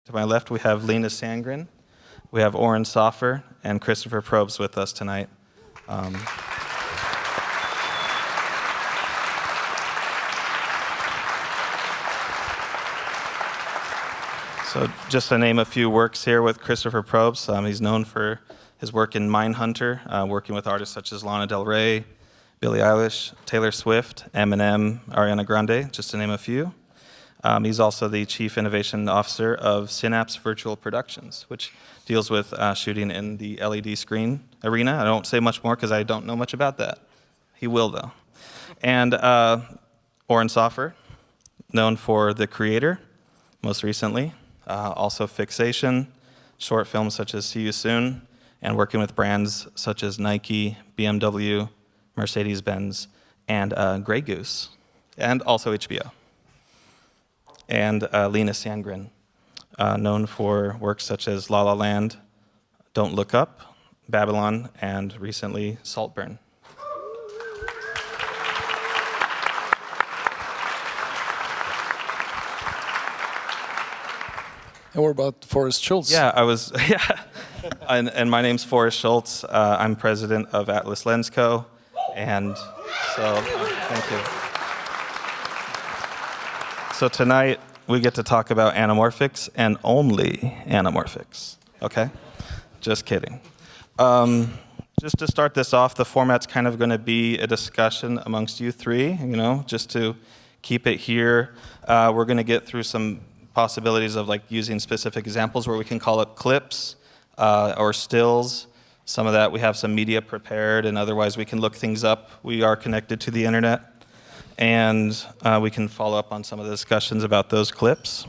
To my left, we have Linus Sandgren. We have Oren Soffer and Christopher Probst with us tonight. So just to name a few works here with Christopher Probst, he's known for his work in Mindhunter, working with artists such as Lana Del Rey, Billie Eilish, Taylor Swift, Eminem, Ariana Grande, just to name a few. He's also the Chief Innovation Officer of Synapse Virtual Productions, which deals with shooting in the LED screen arena. I don't say much more because I don't know much about that. He will, though. And Oren Soffer, known for The Creator, most recently. Also Fixation, short films such as See You Soon, and working with brands such as Nike, BMW, Mercedes-Benz, and Grey Goose, and also HBO. And Linus Sandgren, known for works such as La La Land, Don't Look Up, Babylon, and recently Saltburn. And what about Forrest Schultz? Yeah, and my name's Forrest Schultz. I'm president of Atlas Lens Co. And so, thank you. So tonight, we get to talk about anamorphics and only anamorphics, okay? Just kidding. Just to start this off, the format's kind of gonna be a discussion amongst you three, just to keep it here. We're gonna get through some possibilities of like using specific examples where we can call it clips or stills. Some of that, we have some media prepared, and otherwise we can look things up. We are connected to the internet. And we can follow up on some of the discussions about those clips.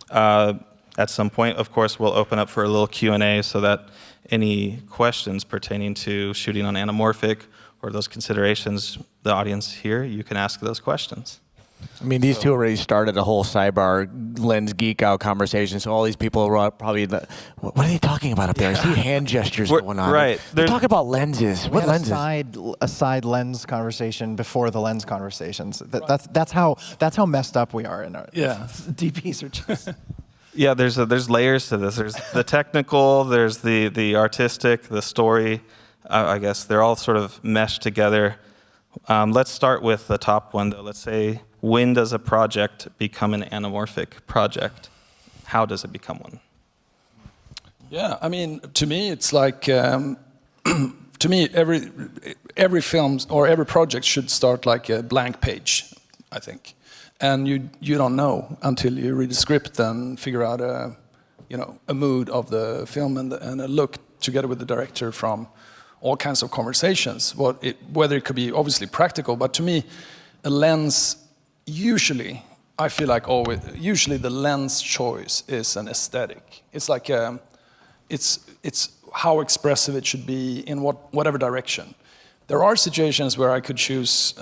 At some point, of course, we'll open up for a little Q&A so that any questions pertaining to shooting on anamorphic or those considerations, the audience here, you can ask those questions. I mean, these two already started a whole sidebar lens geek out conversation, so all these people are probably, what are they talking about up there? I see hand gestures going on. Right. They're talking about lenses. What lenses? A side lens conversation before the lens conversations. That's how messed up we are in our DPs are just. Yeah, there's layers to this. There's the technical, there's the artistic, the story. I guess they're all sort of meshed together. Let's start with the top one, though. Let's say, when does a project become an anamorphic project? How does it become one? Yeah, I mean, to me, it's like, to me, every film or every project should start like a blank page, I think. And you don't know until you read the script and figure out a mood of the film and a look together with the director from all kinds of conversations. Whether it could be obviously practical, but to me, a lens, usually, I feel like usually the lens choice is an aesthetic. It's like, it's how expressive it should be in whatever direction. There are situations where I could choose,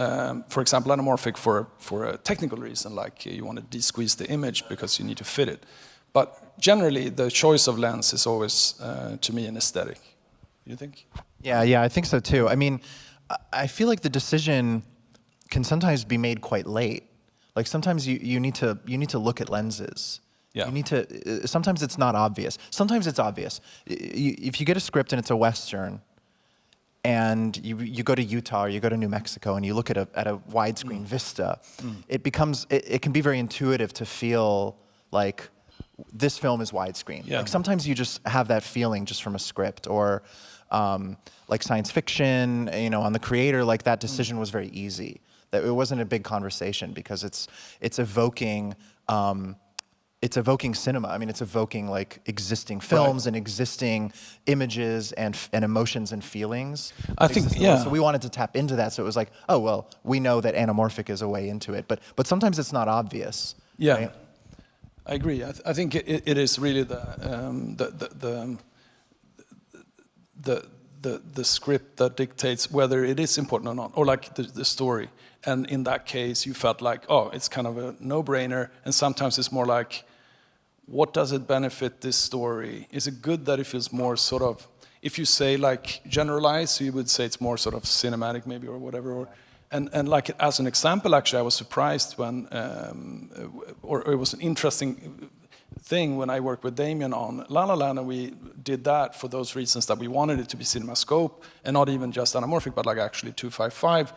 for example, anamorphic for a technical reason, like you want to de-squeeze the image because you need to fit it. But generally, the choice of lens is always, to me, an aesthetic. You think? Yeah, I think so too. I mean, I feel like the decision can sometimes be made quite late. Like sometimes you need to look at lenses. Yeah. You need to. Sometimes it's not obvious. Sometimes it's obvious. If you get a script and it's a Western, and you go to Utah or you go to New Mexico and you look at a widescreen vista, it can be very intuitive to feel like this film is widescreen. Yeah. Like sometimes you just have that feeling just from a script, or like science fiction, on The Creator, like that decision was very easy. That it wasn't a big conversation because it's evoking cinema. I mean, it's evoking like existing films and existing images and emotions and feelings. I think, yeah. So we wanted to tap into that. So it was like, oh well, we know that anamorphic is a way into it, but sometimes it's not obvious. Yeah, right? I agree. I think it is really the script that dictates whether it is important or not, or like the story. And in that case, you felt like, oh, it's kind of a no-brainer. And sometimes it's more like, what does it benefit this story? Is it good that it feels more sort of, if you say like generalize, you would say it's more sort of cinematic maybe or whatever. And like as an example, actually, I was surprised when, or it was an interesting thing when I worked with Damien on La La Land, and we did that for those reasons that we wanted it to be CinemaScope and not even just anamorphic, but like actually 255,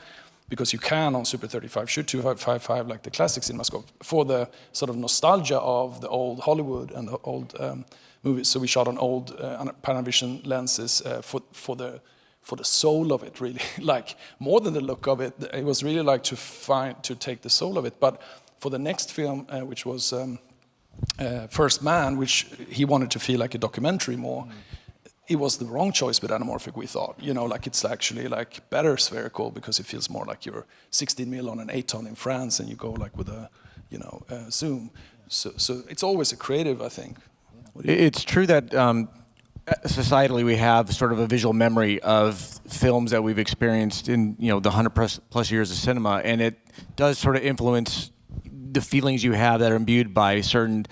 because you can on Super 35 shoot 255 like the classic CinemaScope for the sort of nostalgia of the old Hollywood and the old movies. So we shot on old Panavision lenses for the soul of it, really. Like more than the look of it, it was really like to take the soul of it. But for the next film, which was First Man, which he wanted to feel like a documentary more, it was the wrong choice with anamorphic, we thought. You know, like it's actually like better spherical because it feels more like you're 16 mil on an 8-ton in France and you go like with a, you know, zoom. So it's always a creative, I think. It's true that societally we have sort of a visual memory of films that we've experienced in, you know, the 100+ years of cinema, and it does sort of influence the feelings you have that are imbued by certain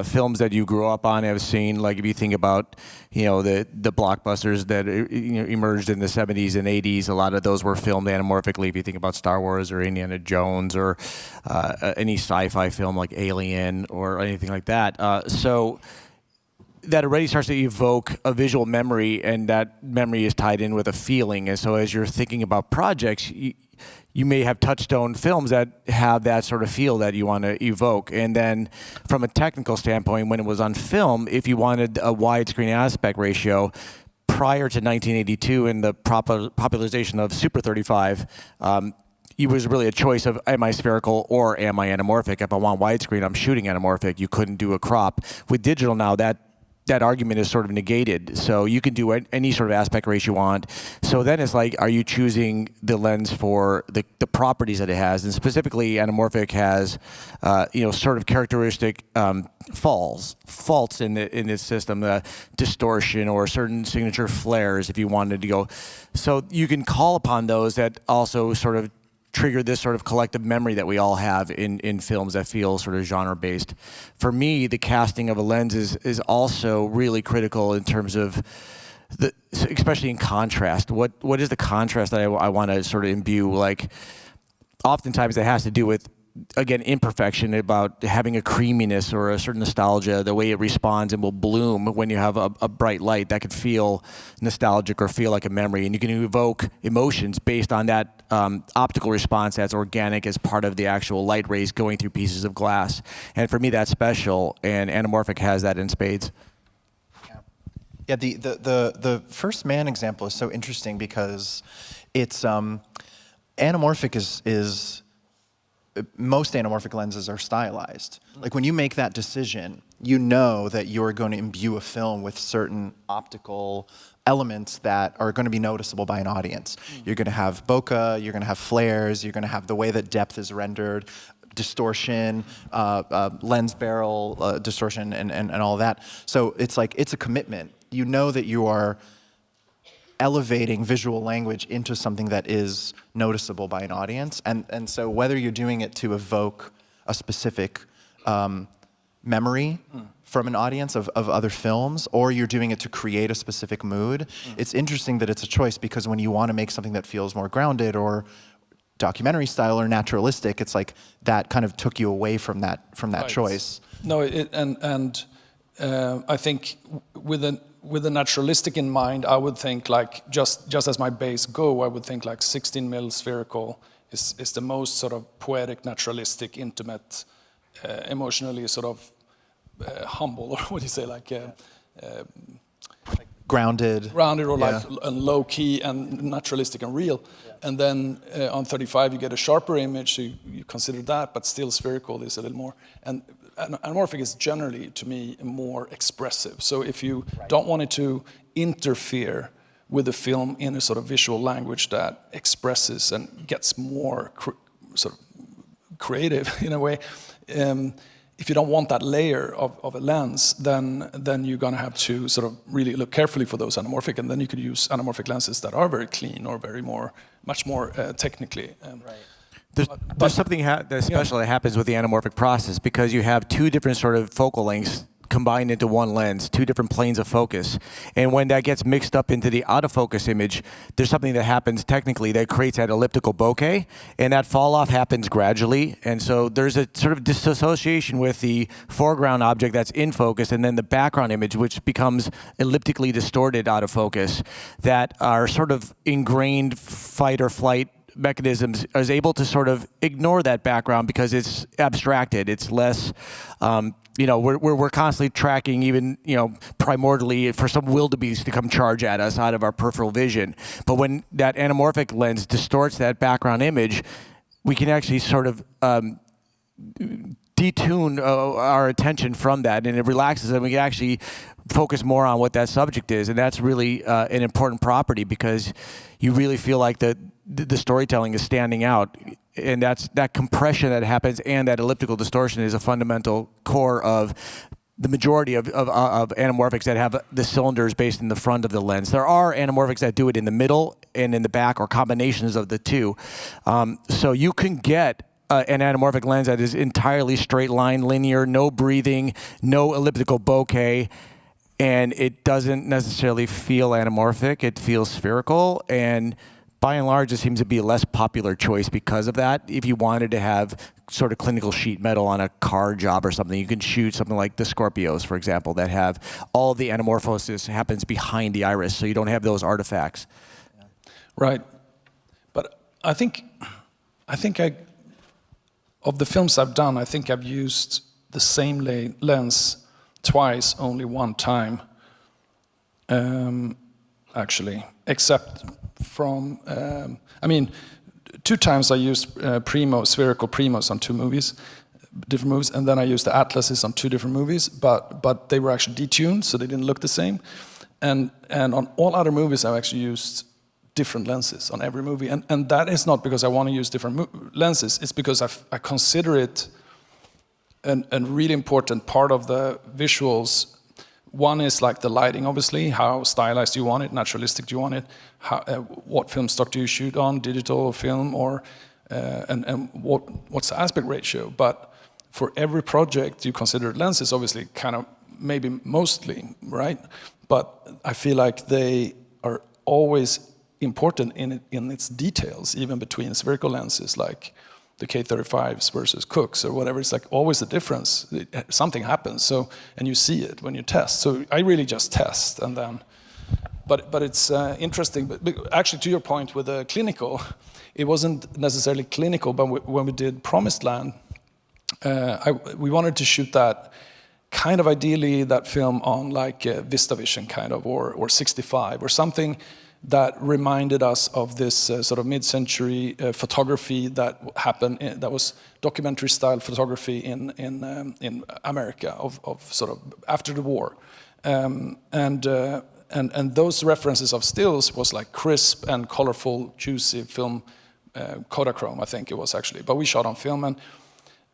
films that you grew up on, have seen. Like if you think about, you know, the blockbusters that, you know, emerged in the 70s and 80s, a lot of those were filmed anamorphically. If you think about Star Wars or Indiana Jones or any sci-fi film like Alien or anything like that. So that already starts to evoke a visual memory, and that memory is tied in with a feeling. And so as you're thinking about projects, you may have touchstone films that have that sort of feel that you want to evoke. And then from a technical standpoint, when it was on film, if you wanted a widescreen aspect ratio, prior to 1982 and the popularization of Super 35, it was really a choice of, am I spherical or am I anamorphic? If I want widescreen, I'm shooting anamorphic. You couldn't do a crop. With digital now, that argument is sort of negated. So you can do any sort of aspect ratio you want. So then it's like, are you choosing the lens for the properties that it has? And specifically, anamorphic has, you know, sort of characteristic faults in its system, distortion or certain signature flares if you wanted to go. So you can call upon those that also sort of trigger this sort of collective memory that we all have in films that feel sort of genre-based. For me, the casting of a lens is also really critical in terms of, especially in contrast. What is the contrast that I want to sort of imbue? Like, oftentimes it has to do with, again, imperfection, about having a creaminess or a certain nostalgia, the way it responds and will bloom when you have a bright light that could feel nostalgic or feel like a memory. And you can evoke emotions based on that optical response that's organic as part of the actual light rays going through pieces of glass. And for me, that's special, and anamorphic has that in spades. Yeah, the First Man example is so interesting because it's anamorphic is most anamorphic lenses are stylized. Like when you make that decision, you know that you're going to imbue a film with certain optical elements that are going to be noticeable by an audience. You're going to have bokeh, you're going to have flares, you're going to have the way that depth is rendered, distortion, lens barrel distortion, and all that. So it's like, it's a commitment. You know that you are elevating visual language into something that is noticeable by an audience. And so whether you're doing it to evoke a specific memory from an audience of other films, or you're doing it to create a specific mood, it's interesting that it's a choice, because when you want to make something that feels more grounded or documentary style or naturalistic, it's like that kind of took you away from that right. choice. No, I think with the naturalistic in mind, I would think like, just as my base go, I would think like 16 mil spherical is the most sort of poetic, naturalistic, intimate, emotionally sort of humble, or what do you say, like grounded or like low key and naturalistic and real. Yeah. And then on 35 you get a sharper image, so you consider that, but still spherical is a little more. And anamorphic is generally, to me, more expressive. So if you don't want it to interfere with the film in a sort of visual language that expresses and gets more sort of creative in a way, if you don't want that layer of a lens, then you're going to have to sort of really look carefully for those anamorphic, and then you could use anamorphic lenses that are very clean or much more technically. Right. There's something special that happens with the anamorphic process, because you have two different sort of focal lengths combined into one lens, two different planes of focus. And when that gets mixed up into the out of focus image, there's something that happens technically that creates that elliptical bokeh, and that fall off happens gradually. And so there's a sort of disassociation with the foreground object that's in focus and then the background image, which becomes elliptically distorted out of focus, that are sort of ingrained fight or flight mechanisms is able to sort of ignore that background because it's abstracted. It's less, we're constantly tracking, even, primordially for some wildebeest to come charge at us out of our peripheral vision. But when that anamorphic lens distorts that background image, we can actually sort of detune our attention from that, and it relaxes, and we can actually focus more on what that subject is. And that's really an important property, because you really feel like the storytelling is standing out, and that compression that happens and that elliptical distortion is a fundamental core of the majority of anamorphics that have the cylinders based in the front of the lens. There are anamorphics that do it in the middle and in the back, or combinations of the two. So you can get an anamorphic lens that is entirely straight line, linear, no breathing, no elliptical bokeh, and it doesn't necessarily feel anamorphic. It feels spherical, and by and large, it seems to be a less popular choice because of that. If you wanted to have sort of clinical sheet metal on a car job or something, you can shoot something like the Scorpios, for example, that have all the anamorphosis happens behind the iris, so you don't have those artifacts. Right. But I think of the films I've done, I think I've used the same lens twice, only one time, actually, except from, 2 times I used spherical primos on 2 movies, different movies, and then I used the atlases on 2 different movies, but they were actually detuned, so they didn't look the same. And on all other movies, I've actually used different lenses on every movie, and that is not because I want to use different lenses. It's because I consider it a really important part of the visuals. One is like the lighting, obviously. How stylized do you want it? Naturalistic do you want it? What film stock do you shoot on? Digital or film, or and what's the aspect ratio? But for every project, you consider lenses, obviously, kind of maybe mostly, right? But I feel like they are always important in its details, even between spherical lenses like the K35s versus Cooks or whatever. It's like always a difference. Something happens, so, and you see it when you test. So I really just test, and then, but it's interesting. But actually, to your point with the clinical, it wasn't necessarily clinical. But when we did Promised Land, we wanted to shoot that kind of ideally, that film on like VistaVision kind of, or 65 or something that reminded us of this sort of mid-century photography that happened, that was documentary-style photography in America of sort of after the war, and those references of stills was like crisp and colorful, juicy film, Kodachrome, I think it was actually, but we shot on film,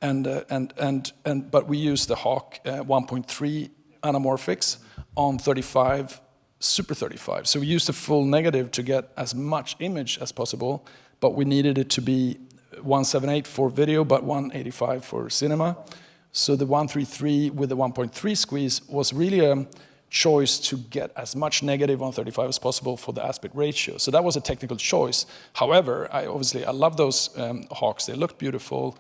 but we used the Hawk 1.3 anamorphics on 35. Super 35. So we used the full negative to get as much image as possible, but we needed it to be 178 for video, but 185 for cinema. So the 133 with the 1.3 squeeze was really a choice to get as much negative on 35 as possible for the aspect ratio. So that was a technical choice. However, I love those Hawks. They looked beautiful,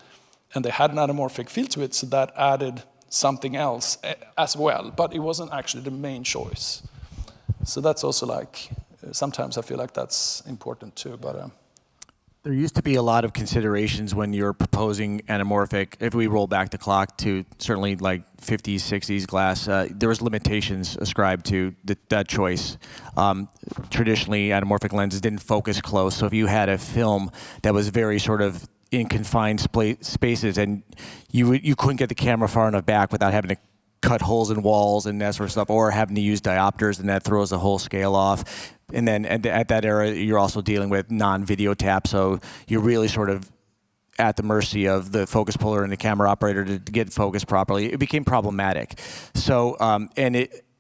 and they had an anamorphic feel to it, so that added something else as well. But it wasn't actually the main choice. So that's also like, sometimes I feel like that's important too, but... There used to be a lot of considerations when you're proposing anamorphic. If we roll back the clock to certainly like 50s, 60s glass, there was limitations ascribed to that choice. Traditionally, anamorphic lenses didn't focus close, so if you had a film that was very sort of in confined spaces, and you couldn't get the camera far enough back without having to cut holes in walls and that sort of stuff, or having to use diopters, and that throws the whole scale off. And then at that era, you're also dealing with non-video tap, so you're really sort of at the mercy of the focus puller and the camera operator to get focused properly. It became problematic. So,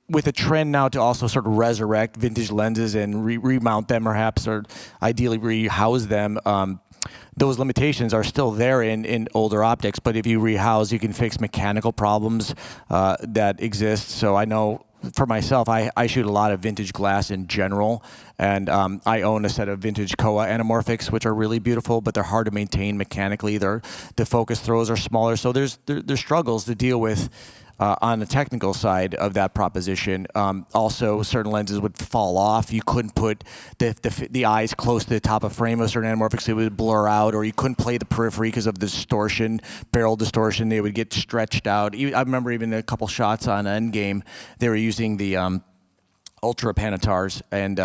with a trend now to also sort of resurrect vintage lenses and remount them perhaps, or ideally rehouse them, those limitations are still there in older optics, but if you rehouse, you can fix mechanical problems that exist. So I know for myself, I shoot a lot of vintage glass in general, and I own a set of vintage Kowa anamorphics, which are really beautiful, but they're hard to maintain mechanically. The focus throws are smaller, so there's struggles to deal with on the technical side of that proposition. Also, certain lenses would fall off. You couldn't put the eyes close to the top of frame of certain anamorphics. It would blur out, or you couldn't play the periphery because of the distortion, barrel distortion. They would get stretched out. I remember even a couple shots on Endgame, they were using the ultra panatars, and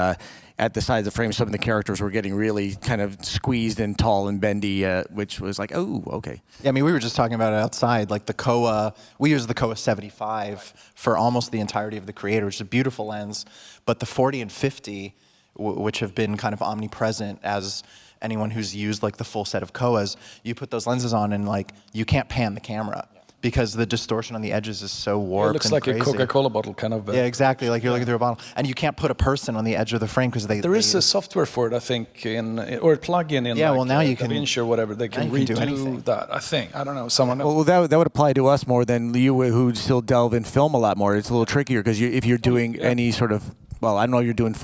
at the sides of the frame, some of the characters were getting really kind of squeezed and tall and bendy, which was like, oh, okay. Yeah, I mean, we were just talking about it outside. Like the Kowa, we use the Kowa 75 for almost the entirety of the Creator, which is a beautiful lens. But the 40 and 50, which have been kind of omnipresent as anyone who's used like the full set of Kowas, you put those lenses on and like you can't pan the camera, because the distortion on the edges is so warped. It looks and like crazy. a Coca-Cola bottle, kind of. Yeah, exactly. Like you're looking through a bottle, and you can't put a person on the edge of the frame because There is a software for it, I think, or a plugin in Yeah, like, well, now you can DaVinci or whatever. They can now you can do redo anything. that. I think. I don't know. Someone. Well, that would apply to us more than you, who still delve in film a lot more. It's a little trickier because if you're doing any sort of, well, I don't know, you're doing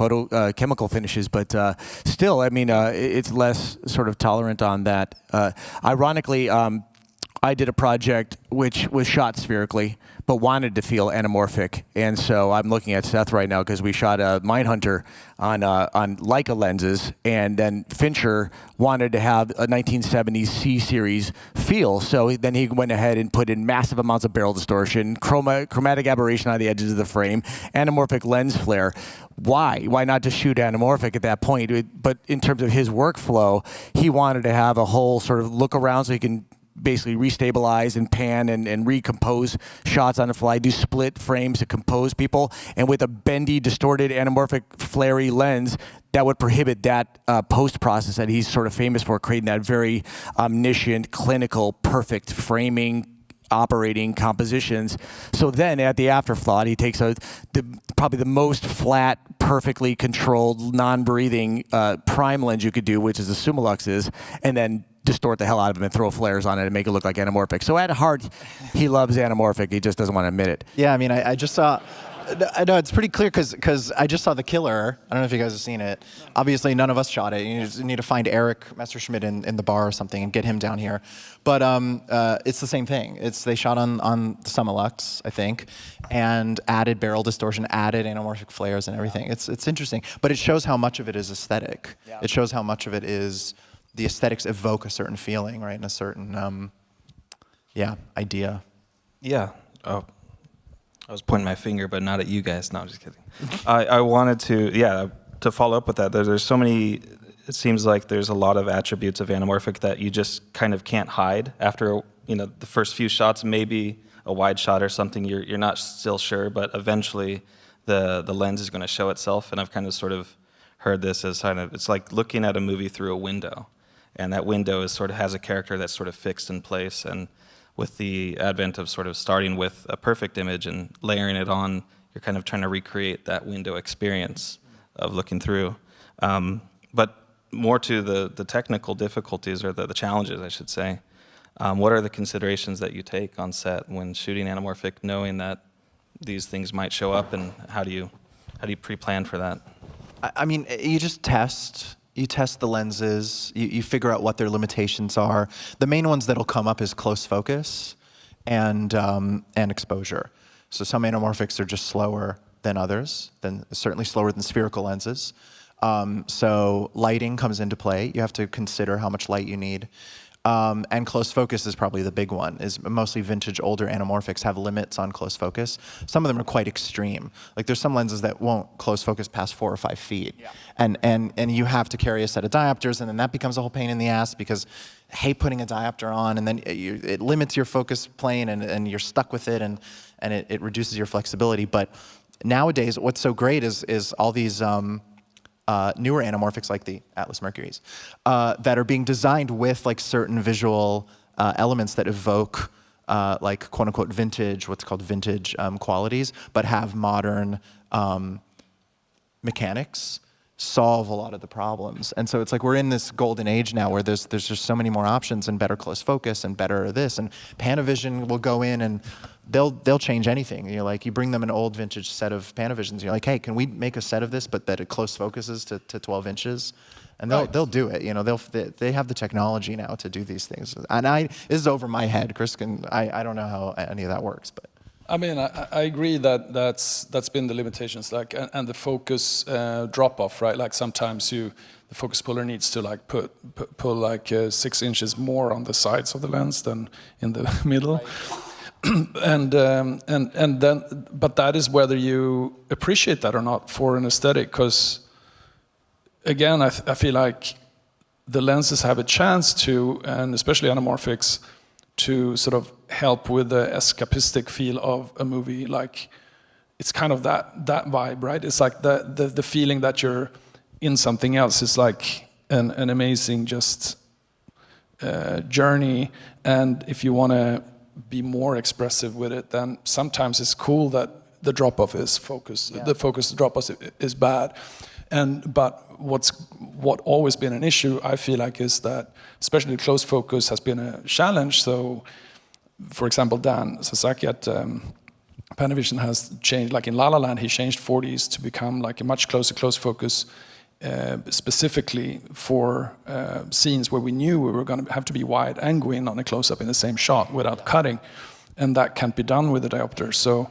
chemical finishes, but still, I mean, it's less sort of tolerant on that. Ironically, I did a project which was shot spherically, but wanted to feel anamorphic, and so I'm looking at Seth right now because we shot a Mindhunter on Leica lenses, and then Fincher wanted to have a 1970s C-series feel, so then he went ahead and put in massive amounts of barrel distortion, chromatic aberration on the edges of the frame, anamorphic lens flare. Why? Why not just shoot anamorphic at that point? But in terms of his workflow, he wanted to have a whole sort of look around so he can basically restabilize and pan and recompose shots on the fly, do split frames to compose people, and with a bendy, distorted, anamorphic, flary lens, that would prohibit that post-process that he's sort of famous for, creating that very omniscient, clinical, perfect framing, operating compositions. So then at the afterthought, he takes probably the most flat, perfectly controlled, non-breathing prime lens you could do, which is the Summoluxes, and then distort the hell out of them and throw flares on it and make it look like anamorphic. So at heart, he loves anamorphic. He just doesn't want to admit it. Yeah, I mean, I just saw. I know it's pretty clear because I just saw The Killer. I don't know if you guys have seen it. Obviously, none of us shot it. You just need to find Eric Messerschmidt in the bar or something and get him down here. But it's the same thing. They shot on the Summolux, I think, and added barrel distortion, added anamorphic flares and everything. It's interesting, but it shows how much of it is aesthetic. Yeah. It shows how much of it is the aesthetics evoke a certain feeling, right, and a certain idea. Yeah. Oh. I was pointing my finger, but not at you guys. No, I'm just kidding. I wanted to follow up with that. There's so many, it seems like there's a lot of attributes of anamorphic that you just kind of can't hide. After, the first few shots, maybe a wide shot or something, you're not still sure, but eventually the lens is going to show itself. And I've kind of sort of heard this as it's like looking at a movie through a window. And that window has a character that's sort of fixed in place. And with the advent of sort of starting with a perfect image and layering it on, you're kind of trying to recreate that window experience of looking through. But more to the technical difficulties, or the challenges, I should say. What are the considerations that you take on set when shooting anamorphic, knowing that these things might show up, and how do you pre-plan for that? I mean, you just test. You test the lenses, you figure out what their limitations are. The main ones that'll come up is close focus and exposure. So some anamorphics are just slower than others, certainly slower than spherical lenses. So lighting comes into play. You have to consider how much light you need. And close focus is probably the big one. Is mostly vintage, older anamorphics have limits on close focus. Some of them are quite extreme. Like there's some lenses that won't close focus past 4 or 5 feet. Yeah. And you have to carry a set of diopters, and then that becomes a whole pain in the ass because I hate putting a diopter on, and then it limits your focus plane, and you're stuck with it, and it reduces your flexibility. But nowadays, what's so great is all these newer anamorphics like the Atlas Mercuries that are being designed with like certain visual elements that evoke like quote unquote vintage, what's called vintage qualities, but have modern mechanics solve a lot of the problems. And so it's like we're in this golden age now where there's just so many more options and better close focus and better this, and Panavision will go in and they'll change anything. You know, like you bring them an old vintage set of Panavisions, you're like, hey, can we make a set of this but that it close focuses to 12 inches? And they'll do it. You know, they have the technology now to do these things. And this is over my head. Chris I don't know how any of that works, but. I mean, I agree that's been the limitations, like, and the focus drop off, right? Like sometimes the focus puller needs to like pull like 6 inches more on the sides of the lens than in the middle, and then, but that is whether you appreciate that or not for an aesthetic, because again, I feel like the lenses have a chance to, and especially anamorphics, to sort of help with the escapistic feel of a movie. Like it's kind of that vibe, right? It's like the feeling that you're in something else. It's like an amazing just journey. And if you want to be more expressive with it, then sometimes it's cool that the drop-off is focus. Yeah. The focus drop-off is bad. But what always been an issue, I feel like, is that especially close focus has been a challenge. So, for example, Dan Sasaki at Panavision has changed, like in La La Land, he changed 40s to become like a much closer close focus, specifically for scenes where we knew we were going to have to be wide and go in on a close-up in the same shot without cutting, and that can't be done with the diopter. So,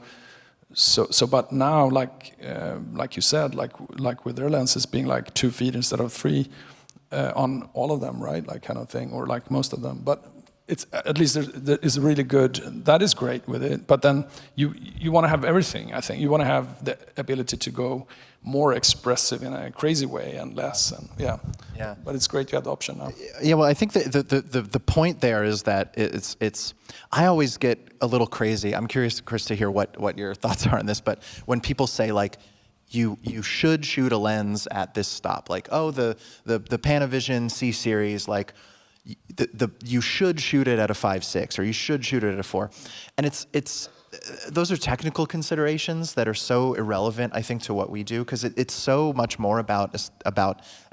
but now, like you said, like with their lenses being like 2 feet instead of 3 on all of them, right? Like kind of thing, or like most of them. But it's at least there is really good. That is great with it. But then you want to have everything. I think you want to have the ability to go more expressive in a crazy way and less. And yeah. But it's great you have the option now. Yeah. Well, I think the point there is that it's. I always get a little crazy. I'm curious, Chris, to hear what your thoughts are on this. But when people say like, you should shoot a lens at this stop, like, oh, the Panavision C series, like. You should shoot it at a 5.6 or you should shoot it at a 4, and it's those are technical considerations that are so irrelevant, I think, to what we do, because it's so much more about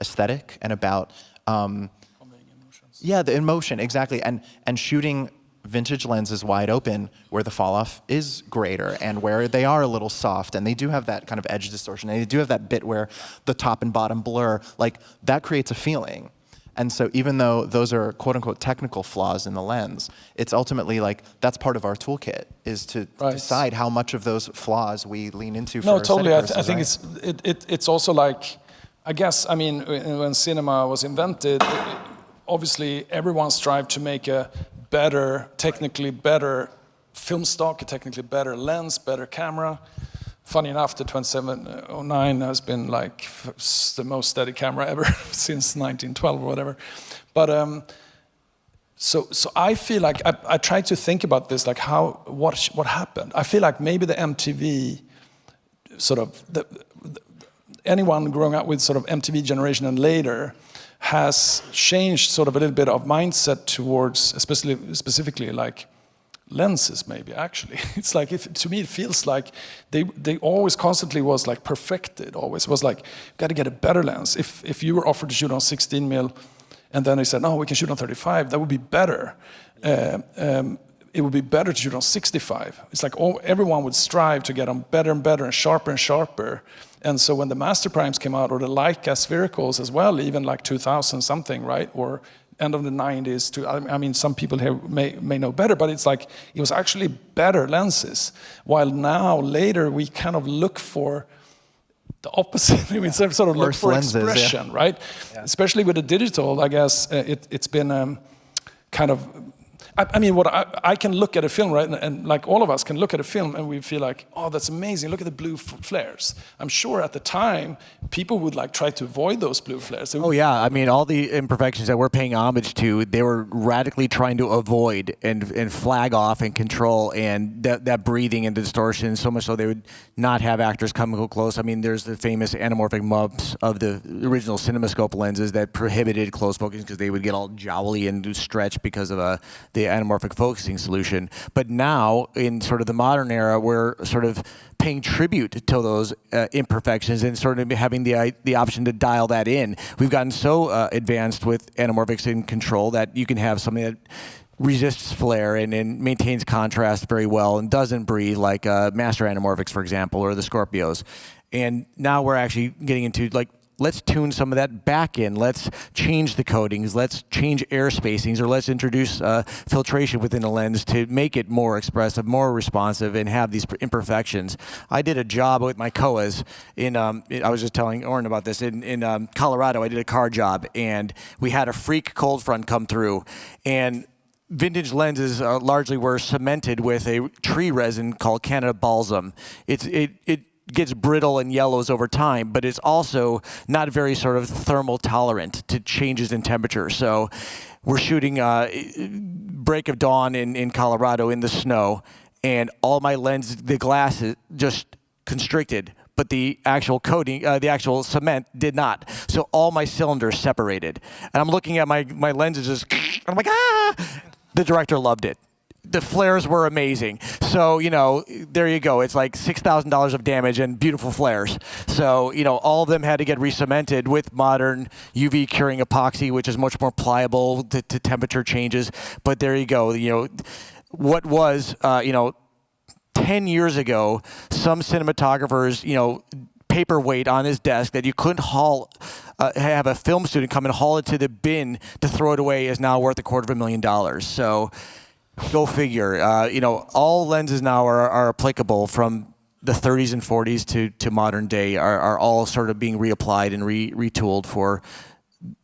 aesthetic and about the emotion, exactly, and shooting vintage lenses wide open where the fall off is greater and where they are a little soft and they do have that kind of edge distortion and they do have that bit where the top and bottom blur, like that creates a feeling. And so even though those are quote-unquote technical flaws in the lens, it's ultimately like that's part of our toolkit, is to decide how much of those flaws we lean into. No, totally. I think it's also like, I guess, I mean, when cinema was invented, obviously everyone strived to make a better, technically better film stock, a technically better lens, better camera. Funny enough, the 2709 has been like the most steady camera ever since 1912 or whatever. But so I feel like I try to think about this, like what happened. I feel like maybe the MTV sort of anyone growing up with sort of MTV generation and later has changed sort of a little bit of mindset towards, specifically like lenses, maybe, actually. It's like, to me it feels like they always constantly was like perfected, always was like, got to get a better lens. If you were offered to shoot on 16 mil and then they said, no, we can shoot on 35, that would be better. It would be better to shoot on 65. It's like everyone would strive to get on better and better and sharper. And so when the Master Primes came out, or the Leica sphericals as well, even like 2000 something, right? Or end of the 90s to, I mean, some people here may know better, but it's like, it was actually better lenses. While now, later, we kind of look for the opposite. We sort of look for lenses, expression, right? Yeah. Especially with the digital, I guess, it's been kind of, I mean, what I can look at a film, right, and like all of us can look at a film and we feel like, oh, that's amazing, look at the blue flares. I'm sure at the time, people would like try to avoid those blue flares. Oh yeah, I mean, all the imperfections that we're paying homage to, they were radically trying to avoid and flag off and control, and that breathing and distortion, so much so they would not have actors come close. I mean, there's the famous anamorphic mups of the original CinemaScope lenses that prohibited close focus because they would get all jowly and stretch because of the anamorphic focusing solution. But now, in sort of the modern era, we're sort of paying tribute to those imperfections and sort of having the option to dial that in. We've gotten so advanced with anamorphics in control that you can have something that resists flare and maintains contrast very well and doesn't breathe, like master anamorphics, for example, or the Scorpios. And now we're actually getting into, like, let's tune some of that back in. Let's change the coatings. Let's change air spacings, or let's introduce filtration within the lens to make it more expressive, more responsive, and have these imperfections. I did a job with my COAs I was just telling Oren about this, in Colorado. I did a car job, and we had a freak cold front come through, and vintage lenses largely were cemented with a tree resin called Canada Balsam. It gets brittle and yellows over time, but it's also not very sort of thermal tolerant to changes in temperature. So we're shooting break of dawn in Colorado in the snow, and all my lenses, the glass is just constricted, but the actual coating, the actual cement did not. So all my cylinders separated. And I'm looking at my lenses, just, I'm like, ah! The director loved it. The flares were amazing. So, you know, there you go. It's like $6,000 of damage and beautiful flares. So, you know, all of them had to get re-cemented with modern UV curing epoxy, which is much more pliable to temperature changes. But there you go. You know, what was, 10 years ago, some cinematographers, paperweight on his desk that you couldn't have a film student come and haul it to the bin to throw it away is now worth $250,000. So go figure. All lenses now are applicable from the 30s and 40s to modern day are all sort of being reapplied and retooled for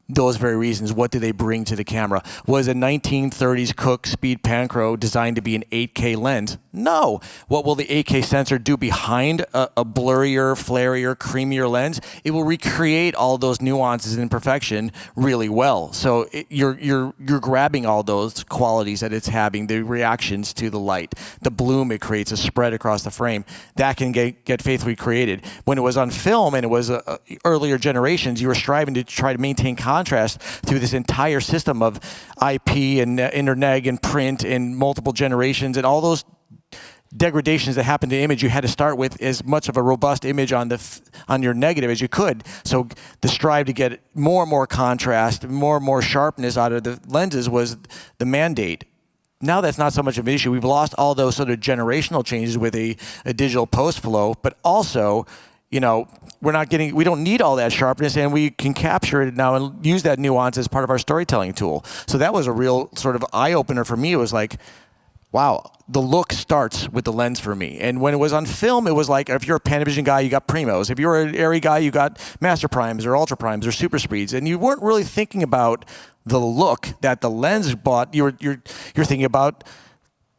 those very reasons. What do they bring to the camera? Was a 1930s Cooke Speed Panchro designed to be an 8K lens? No. What will the 8K sensor do behind a blurrier, flarier, creamier lens? It will recreate all those nuances and imperfection really well. So you're grabbing all those qualities that it's having, the reactions to the light, the bloom it creates, a spread across the frame. That can get faithfully created. When it was on film and it was earlier generations, you were striving to try to maintain contrast through this entire system of IP and interneg and print and multiple generations and all those degradations that happened to image. You had to start with as much of a robust image on your negative as you could. So the strive to get more and more contrast, more and more sharpness out of the lenses was the mandate. Now that's not so much of an issue. We've lost all those sort of generational changes with a digital post flow, but also, we don't need all that sharpness, and we can capture it now and use that nuance as part of our storytelling tool. So that was a real sort of eye-opener for me. It was like, wow, the look starts with the lens for me. And when it was on film, it was like, if you're a Panavision guy, you got primos. If you're an Arri guy, you got master primes or ultra primes or super speeds. And you weren't really thinking about the look that the lens brought. You're thinking about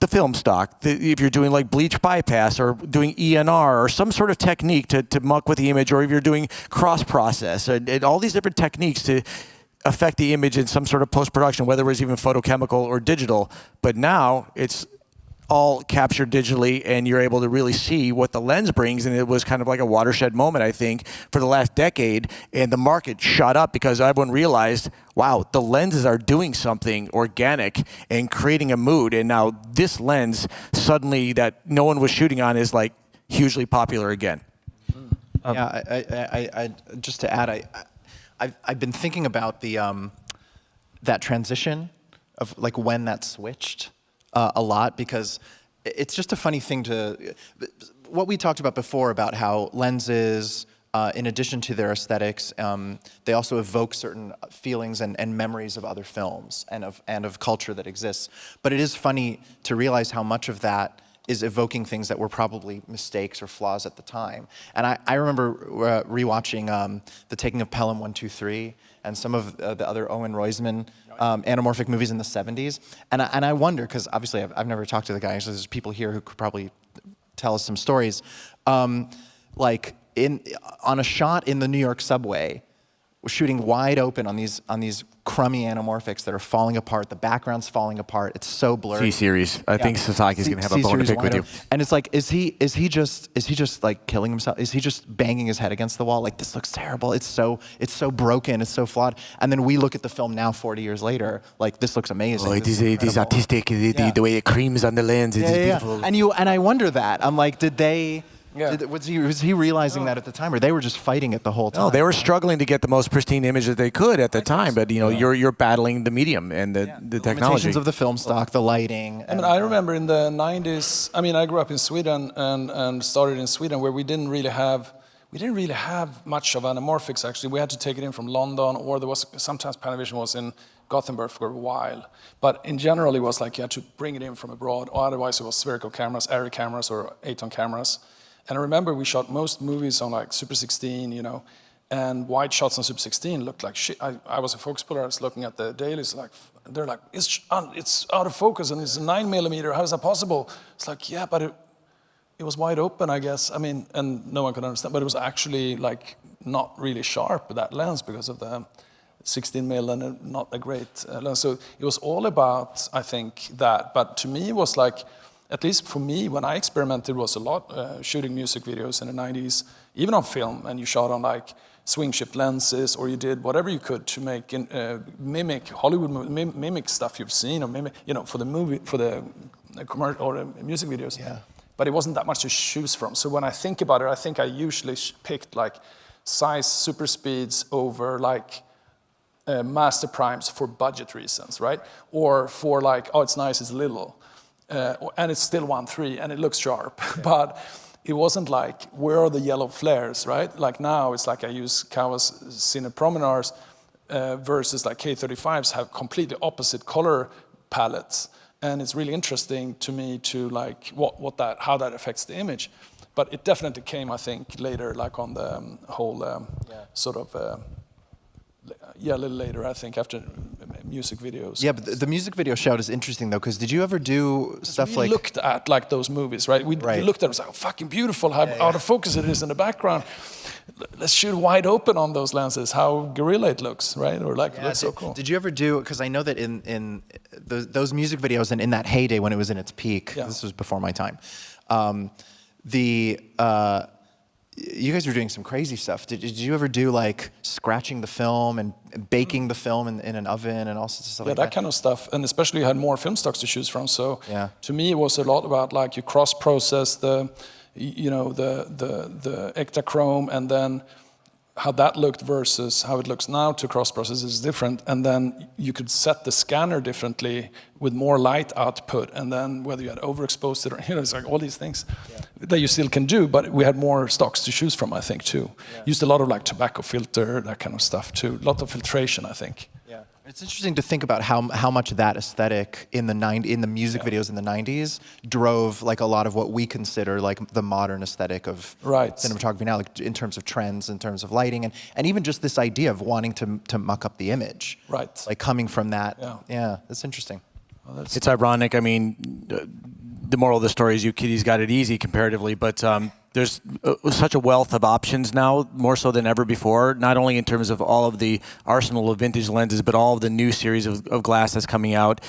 the film stock, if you're doing like bleach bypass or doing ENR or some sort of technique to muck with the image, or if you're doing cross process and all these different techniques to affect the image in some sort of post-production, whether it was even photochemical or digital. But now it's all captured digitally, and you're able to really see what the lens brings. And it was kind of like a watershed moment, I think, for the last decade. And the market shot up because everyone realized, wow, the lenses are doing something organic and creating a mood. And now this lens, suddenly, that no one was shooting on, is like hugely popular again. I just to add, I've been thinking about that transition of like when that switched a lot, because it's just a funny thing what we talked about before about how lenses, in addition to their aesthetics, they also evoke certain feelings and memories of other films and of culture that exists. But it is funny to realize how much of that is evoking things that were probably mistakes or flaws at the time. And I remember rewatching The Taking of Pelham 1, 2, 3 and some of the other Owen Roizman anamorphic movies in the 70s. And I wonder, because obviously I've never talked to the guy, so there's people here who could probably tell us some stories. Like on a shot in the New York subway, we're shooting wide open on these crummy anamorphics that are falling apart. The background's falling apart. It's so blurry. C-series. I think Sasaki's going to have a bone to pick with you. And it's like, is he just like killing himself? Is he just banging his head against the wall? Like, this looks terrible. It's so broken. It's so flawed. And then we look at the film now, 40 years later, like, this looks amazing. Oh, it is artistic. The way it creams on the lens. It is beautiful. And I wonder that. I'm like, did they? Yeah. Was he realizing that at the time, or they were just fighting it the whole time? No, they were struggling to get the most pristine image that they could at the time. But you know, you're battling the medium and the technology. Limitations of the film stock, the lighting. I mean, I remember in the 90s. I mean, I grew up in Sweden and started in Sweden, where we didn't really have much of anamorphics. Actually, we had to take it in from London, or there was sometimes Panavision was in Gothenburg for a while. But in general, it was like you had to bring it in from abroad, or otherwise it was spherical cameras, Arri cameras, or Aton cameras. And I remember we shot most movies on like Super 16, you know, and wide shots on Super 16 looked like shit. I was a focus puller. I was looking at the dailies, like they're like, it's out of focus and it's a 9mm. How is that possible? It's like, yeah, but it was wide open, I guess. I mean, and no one could understand, but it was actually like not really sharp, that lens, because of the 16mm and not a great lens. So it was all about, I think, that. But to me, it was like, at least for me, when I experimented, was a lot shooting music videos in the 90s, even on film, and you shot on like swing shift lenses, or you did whatever you could to make mimic Hollywood mimic stuff you've seen, or mimic, you know, for the commercial or music videos. Yeah. But it wasn't that much to choose from. So when I think about it, I think I usually picked like size super speeds over like master primes for budget reasons, right? Or for like, oh, it's nice, it's little. And it's still 1.3 and it looks sharp, but it wasn't like, where are the yellow flares, right? Like now it's like I use Kawa's Cine Promenades versus like K35s have completely opposite color palettes. And it's really interesting to me to like how that affects the image. But it definitely came, I think, later, like on the whole sort of, a little later, I think, after music videos. Yeah, but the music video shout is interesting, though, because did you ever do stuff like... We looked at, like, those movies, right? We looked at it, it was like, oh, fucking beautiful, how out of focus it is in the background. Let's shoot wide open on those lenses, how guerrilla it looks, right? Or like, that's so cool. Did you ever do, because I know that in those music videos and in that heyday when it was in its peak, this was before my time, you guys were doing some crazy stuff. Did you ever do like scratching the film and baking the film in an oven and all sorts of stuff like that? Yeah, that kind of stuff. And especially you had more film stocks to choose from. So to me, it was a lot about like you cross-process the Ektachrome, and then how that looked versus how it looks now to cross-process is different. And then you could set the scanner differently with more light output, and then whether you had overexposed it or, you know, it's like all these things that you still can do, but we had more stocks to choose from, I think, too. Used a lot of like tobacco filter, that kind of stuff too. A lot of filtration, I think. Yeah. It's interesting to think about how much that aesthetic in the music videos in the 90s drove like a lot of what we consider like the modern aesthetic of cinematography now, like in terms of trends, in terms of lighting, and even just this idea of wanting to muck up the image. Right. Like coming from that. Yeah, that's interesting. Well, it's ironic. I mean, the moral of the story is you kiddies got it easy comparatively, but there's such a wealth of options now, more so than ever before, not only in terms of all of the arsenal of vintage lenses, but all of the new series of glass that's coming out.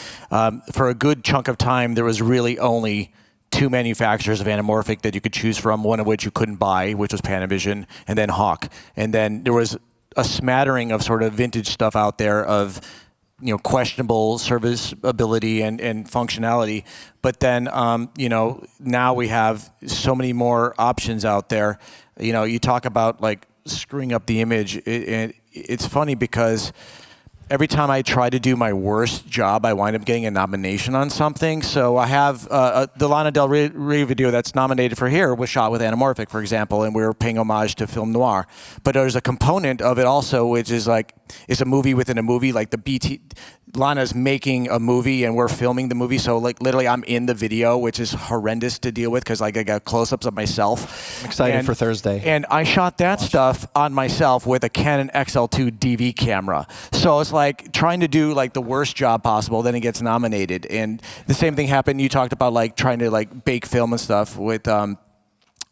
For a good chunk of time, there was really only 2 manufacturers of anamorphic that you could choose from, one of which you couldn't buy, which was Panavision, and then Hawk. And then there was a smattering of sort of vintage stuff out there of, you know, questionable serviceability and functionality. But then, you know, now we have so many more options out there. You know, you talk about like screwing up the image. It's funny because every time I try to do my worst job, I wind up getting a nomination on something. So I have the Lana Del Rey video that's nominated for here was shot with anamorphic, for example, and we were paying homage to film noir. But there's a component of it also, which is like, it's a movie within a movie, like the BT. Lana's making a movie and we're filming the movie, so like literally I'm in the video, which is horrendous to deal with because like I got close-ups of myself. I'm excited for Thursday. And I shot that stuff on myself with a Canon XL2 DV camera. So it's like trying to do like the worst job possible, then it gets nominated. And the same thing happened. You talked about like trying to like bake film and stuff with.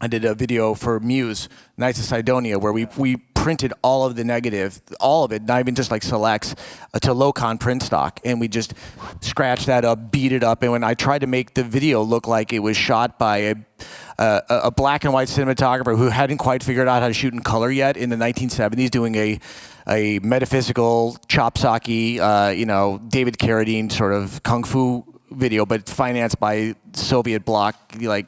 I did a video for Muse, Knights of Sidonia, where we printed all of the negative, all of it, not even just like selects, to low-con print stock. And we just scratched that up, beat it up. And when I tried to make the video look like it was shot by a black and white cinematographer who hadn't quite figured out how to shoot in color yet in the 1970s, doing a metaphysical, chop-socky, David Carradine sort of kung fu video, but financed by Soviet bloc, like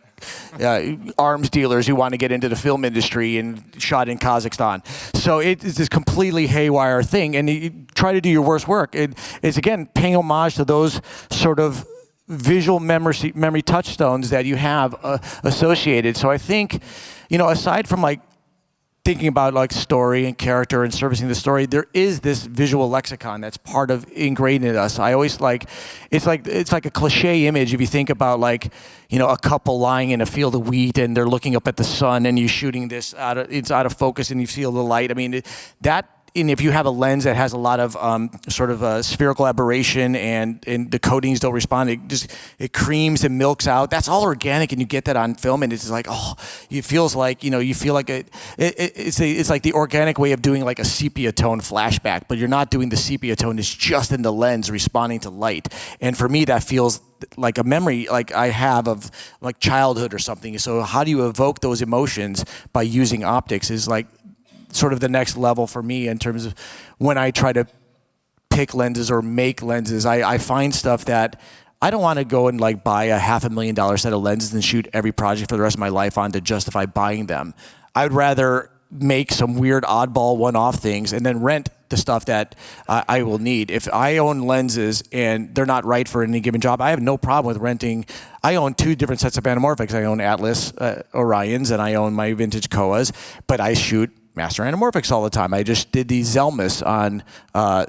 arms dealers who want to get into the film industry, and shot in Kazakhstan. So it's this completely haywire thing, and you try to do your worst work. It's again paying homage to those sort of visual memory touchstones that you have associated. So I think, aside from like thinking about like story and character and servicing the story, there is this visual lexicon that's part of ingrained in us. I always it's like a cliche image if you think about like, a couple lying in a field of wheat and they're looking up at the sun and you're shooting this it's out of focus and you feel the light. I mean, and if you have a lens that has a lot of sort of spherical aberration and the coatings don't respond, it creams and milks out. That's all organic, and you get that on film, and it's like, it feels like, you feel like it's like the organic way of doing like a sepia tone flashback, but you're not doing the sepia tone. It's just in the lens responding to light. And for me, that feels like a memory like I have of like childhood or something. So how do you evoke those emotions by using optics is like sort of the next level for me in terms of when I try to pick lenses or make lenses. I find stuff that I don't want to go and like buy a $500,000 set of lenses and shoot every project for the rest of my life on to justify buying them. I'd rather make some weird oddball one-off things and then rent the stuff that I will need. If I own lenses and they're not right for any given job, I have no problem with renting. I own 2 different sets of anamorphics. I own Atlas Orions and I own my vintage Koas, but I shoot master anamorphics all the time. I just did the Zelmus on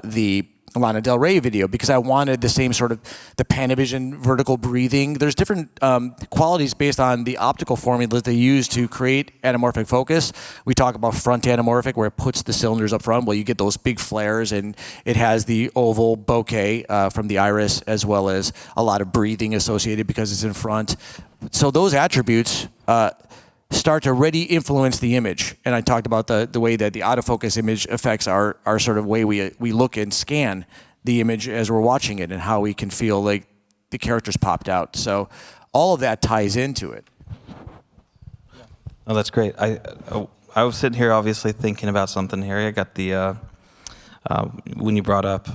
the Lana Del Rey video because I wanted the same sort of the Panavision vertical breathing. There's different qualities based on the optical formulas they use to create anamorphic focus. We talk about front anamorphic where it puts the cylinders up front. Well, you get those big flares and it has the oval bokeh from the iris as well as a lot of breathing associated because it's in front. So those attributes start to already influence the image. And I talked about the way that the autofocus image affects our sort of way we look and scan the image as we're watching it and how we can feel like the characters popped out. So all of that ties into it. Oh, that's great. I was sitting here obviously thinking about something here. I got the, when you brought up,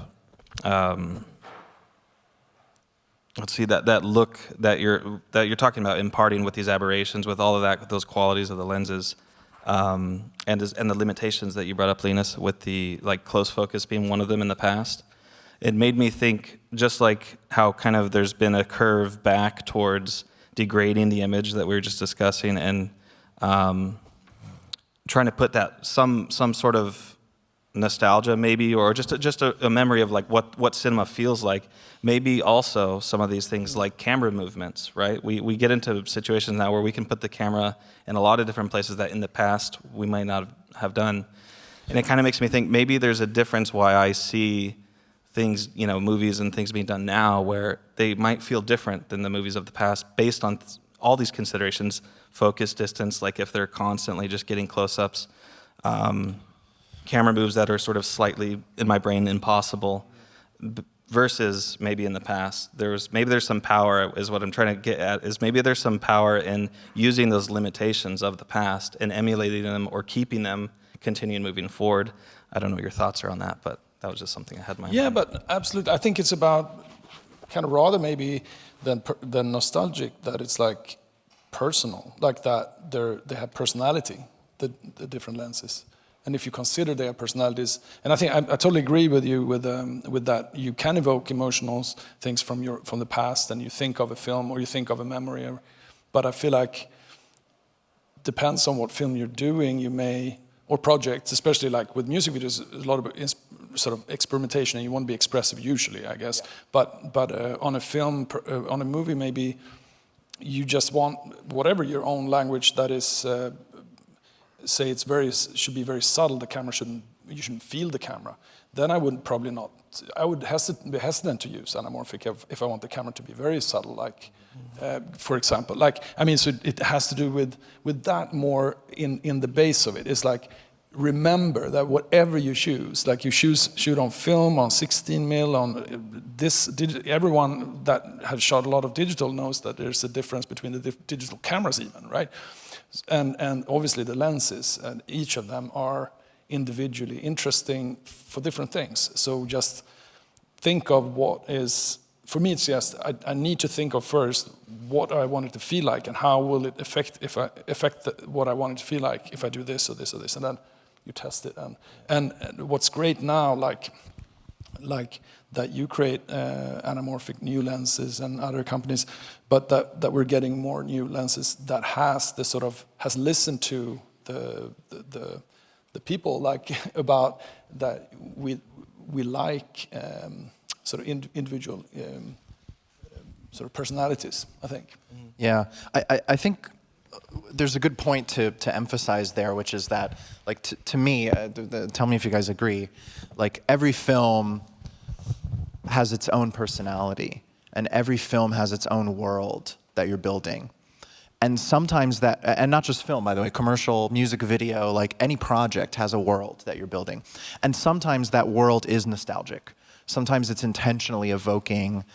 let's see, that look that you're talking about imparting with these aberrations, with all of that, with those qualities of the lenses, and the limitations that you brought up, Linus, with the like close focus being one of them in the past. It made me think, just like how kind of there's been a curve back towards degrading the image that we were just discussing, and trying to put that some sort of nostalgia maybe, or just a memory of like what cinema feels like. Maybe also some of these things like camera movements, right? We get into situations now where we can put the camera in a lot of different places that in the past we might not have done. And it kind of makes me think maybe there's a difference why I see things, movies and things being done now where they might feel different than the movies of the past based on all these considerations, focus, distance, like if they're constantly just getting close-ups, camera moves that are sort of slightly, in my brain, impossible, versus maybe in the past. Maybe there's some power, is what I'm trying to get at, is maybe there's some power in using those limitations of the past and emulating them or keeping them, continuing moving forward. I don't know what your thoughts are on that, but that was just something I had in my mind. Yeah, but absolutely. I think it's about kind of rather maybe than nostalgic, that it's like personal, like that they have personality, the different lenses. And if you consider their personalities, and I think I totally agree with you with that, you can evoke emotional things from the past, and you think of a film or you think of a memory. But I feel like depends on what film you're doing, you may, or projects, especially like with music videos, a lot of sort of experimentation, and you want to be expressive usually, I guess. Yeah. But on a film, on a movie, maybe you just want whatever your own language that is. Say should be very subtle. You shouldn't feel the camera. Then I would probably not. I would be hesitant to use anamorphic if I want the camera to be very subtle. Like, for example, so it has to do with that more in the base of it. It's like remember that whatever you choose, like you shoot on film, on 16 mil, on this, everyone that has shot a lot of digital knows that there's a difference between the digital cameras even, right? And obviously the lenses, and each of them are individually interesting for different things. So just think of what is, for me it's just, I need to think of first what I want it to feel like and how will it affect what I want it to feel like if I do this or this or this, and then you test it. And what's great now, like that you create anamorphic new lenses and other companies, but that we're getting more new lenses that has listened to the people, like about that we like sort of individual sort of personalities, I think. Yeah, I think there's a good point to emphasize there, which is that, like, to me, tell me if you guys agree, like, every film has its own personality, and every film has its own world that you're building. And sometimes that, and not just film, by the way, commercial, music video, like any project has a world that you're building. And sometimes that world is nostalgic. Sometimes it's intentionally evoking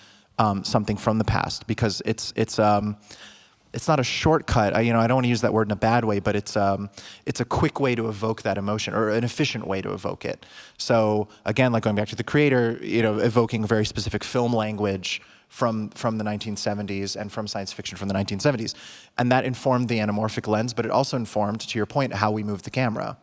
something from the past, because it's not a shortcut. I don't want to use that word in a bad way, but it's a quick way to evoke that emotion, or an efficient way to evoke it. So again, like going back to the creator, evoking very specific film language from the 1970s and from science fiction from the 1970s, and that informed the anamorphic lens. But it also informed, to your point, how we moved the camera,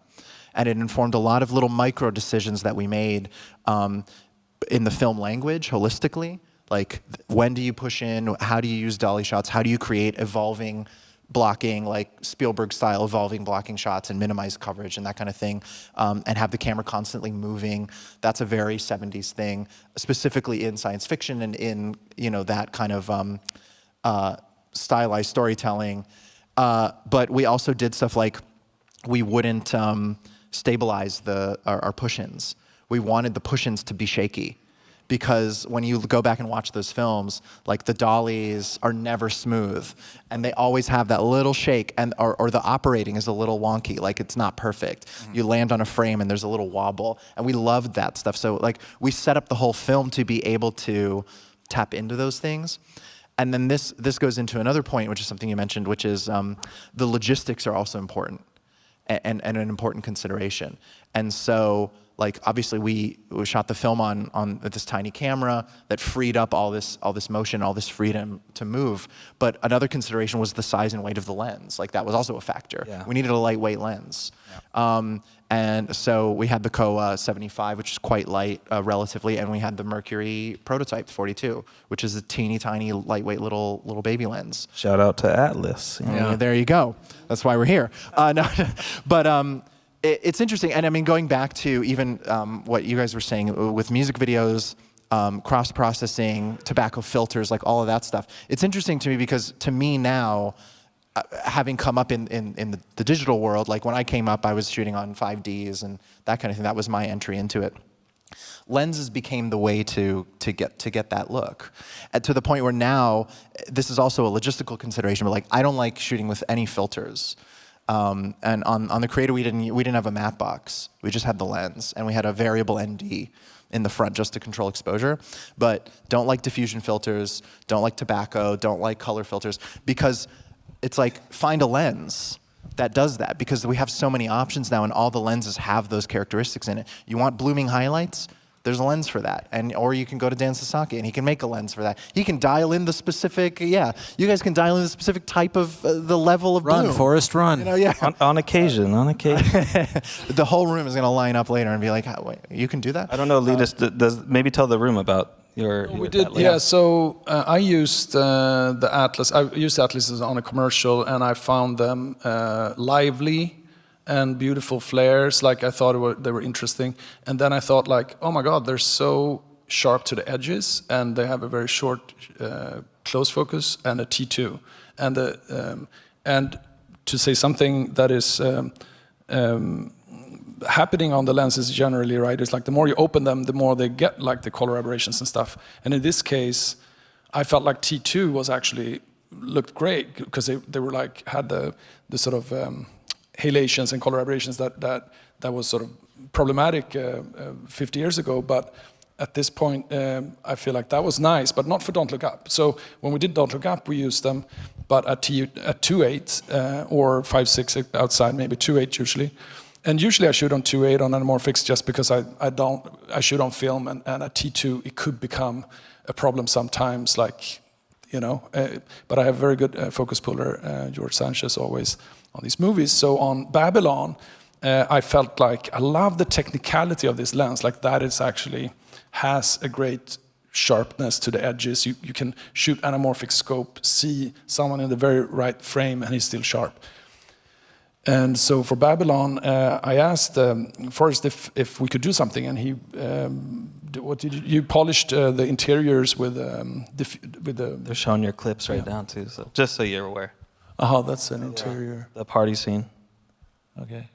and it informed a lot of little micro decisions that we made in the film language holistically. Like, when do you push in? How do you use dolly shots? How do you create evolving blocking, like Spielberg-style evolving blocking shots, and minimize coverage and that kind of thing, and have the camera constantly moving? That's a very 70s thing, specifically in science fiction and in that kind of stylized storytelling. But we also did stuff like we wouldn't stabilize our push-ins. We wanted the push-ins to be shaky, because when you go back and watch those films, like, the dollies are never smooth, and they always have that little shake, or the operating is a little wonky, like it's not perfect. You land on a frame and there's a little wobble, and we loved that stuff. So, like, we set up the whole film to be able to tap into those things. And then this goes into another point, which is something you mentioned, which is the logistics are also important, and an important consideration. And so, like, obviously we shot the film on this tiny camera that freed up all this motion, all this freedom to move. But another consideration was the size and weight of the lens. Like, that was also a factor. Yeah. We needed a lightweight lens. Yeah. And so we had the Kowa 75, which is quite light relatively, and we had the Mercury prototype 42, which is a teeny tiny lightweight little baby lens. Shout out to Atlas. Yeah, there you go. That's why we're here. No, but it's interesting, and I mean, going back to even what you guys were saying with music videos, cross-processing, tobacco filters, like all of that stuff. It's interesting to me, because to me now, having come up in the digital world, like when I came up, I was shooting on 5Ds and that kind of thing. That was my entry into it. Lenses became the way to get that look, and to the point where now this is also a logistical consideration. But, like, I don't like shooting with any filters. And on the Creator, we didn't have a matte box. We just had the lens, and we had a variable ND in the front just to control exposure. But don't like diffusion filters, don't like tobacco, don't like color filters, because it's like, find a lens that does that, because we have so many options now, and all the lenses have those characteristics in it. You want blooming highlights? There's a lens for that. Or you can go to Dan Sasaki, and he can make a lens for that. He can dial in the specific, you guys can dial in the specific type of, the level of bloom. Run, Forrest, run. On occasion. The whole room is going to line up later and be like, wait, you can do that? I don't know, Linus, does maybe tell the room about your... We did, yeah. So I used the Atlas. I used Atlases on a commercial, and I found them lively and beautiful flares. Like, I thought they were interesting. And then I thought, like, oh my God, they're so sharp to the edges, and they have a very short close focus and a T2. And to say something that is happening on the lenses generally, right, is like the more you open them, the more they get like the color aberrations and stuff. And in this case, I felt like T2 was actually looked great, because they were like, had the sort of halations and color aberrations that was sort of problematic 50 years ago, but at this point, I feel like that was nice, but not for Don't Look Up. So when we did Don't Look Up, we used them, but at 2.8 or 5.6 outside, maybe 2.8 usually. And usually I shoot on 2.8 on anamorphics just because I shoot on film, and at T2 it could become a problem sometimes, like, you know. But I have very good focus puller, George Sanchez, always on these movies. So on Babylon, I felt like I love the technicality of this lens, like that is actually has a great sharpness to the edges. You can shoot anamorphic scope, see someone in the very right frame, and he's still sharp. And so for Babylon, I asked Forrest if we could do something, and he, what did you polished the interiors with the. They're showing your clips right down too, so just so you're aware. That's an interior. The party scene. Okay.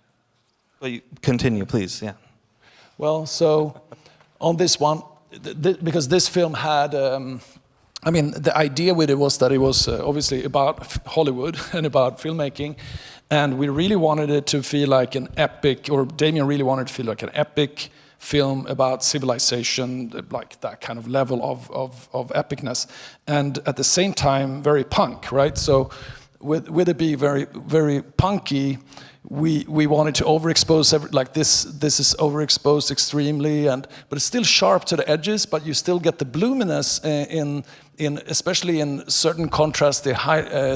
Well, you continue, please. Yeah. Well, so on this one, because this film had, I mean, the idea with it was that it was obviously about Hollywood and about filmmaking, and we really wanted it to feel like an epic, or Damien really wanted it to feel like an epic film about civilization, like that kind of level of epicness, and at the same time very punk, right? So with it being very, very punky, we wanted to overexpose like this is overexposed extremely, but it's still sharp to the edges, but you still get the bloominess in especially in certain contrasty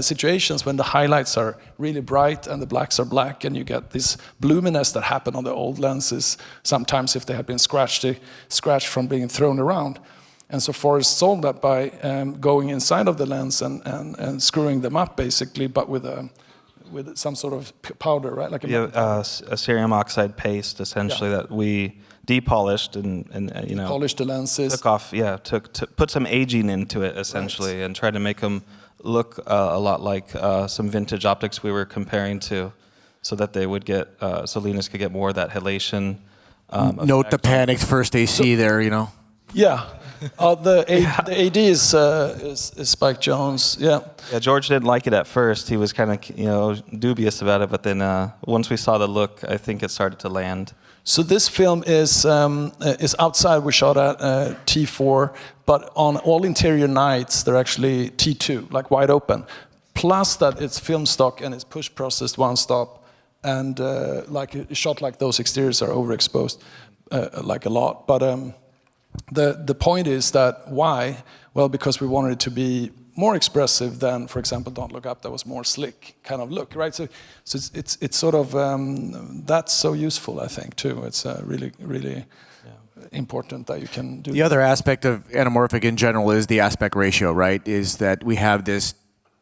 situations when the highlights are really bright and the blacks are black, and you get this bloominess that happened on the old lenses sometimes if they had been scratched from being thrown around. And so Forrest solved that by going inside of the lens and screwing them up basically, but with some sort of powder, right? Like a cerium oxide paste, essentially, that we depolished and you know, polished the lenses. Took off, put some aging into it, essentially, and tried to make them look a lot like some vintage optics we were comparing to, so that they would get, so Linus could get more of that halation. Note the panicked first AC there, you know. Yeah. The AD is Spike Jonze. Yeah. Yeah, George didn't like it at first. He was kind of dubious about it, but then once we saw the look, I think it started to land. So this film is outside. We shot at T4, but on all interior nights they're actually T2, like wide open. Plus that it's film stock and it's push processed one stop, and like a shot like those exteriors are overexposed, like a lot. But the point is that why? Well, because we wanted it to be more expressive than, for example, Don't Look Up, that was more slick kind of look, right? So it's sort of that's so useful, I think, too. It's really important that you can do. The other aspect of anamorphic in general is the aspect ratio, right? Is that we have this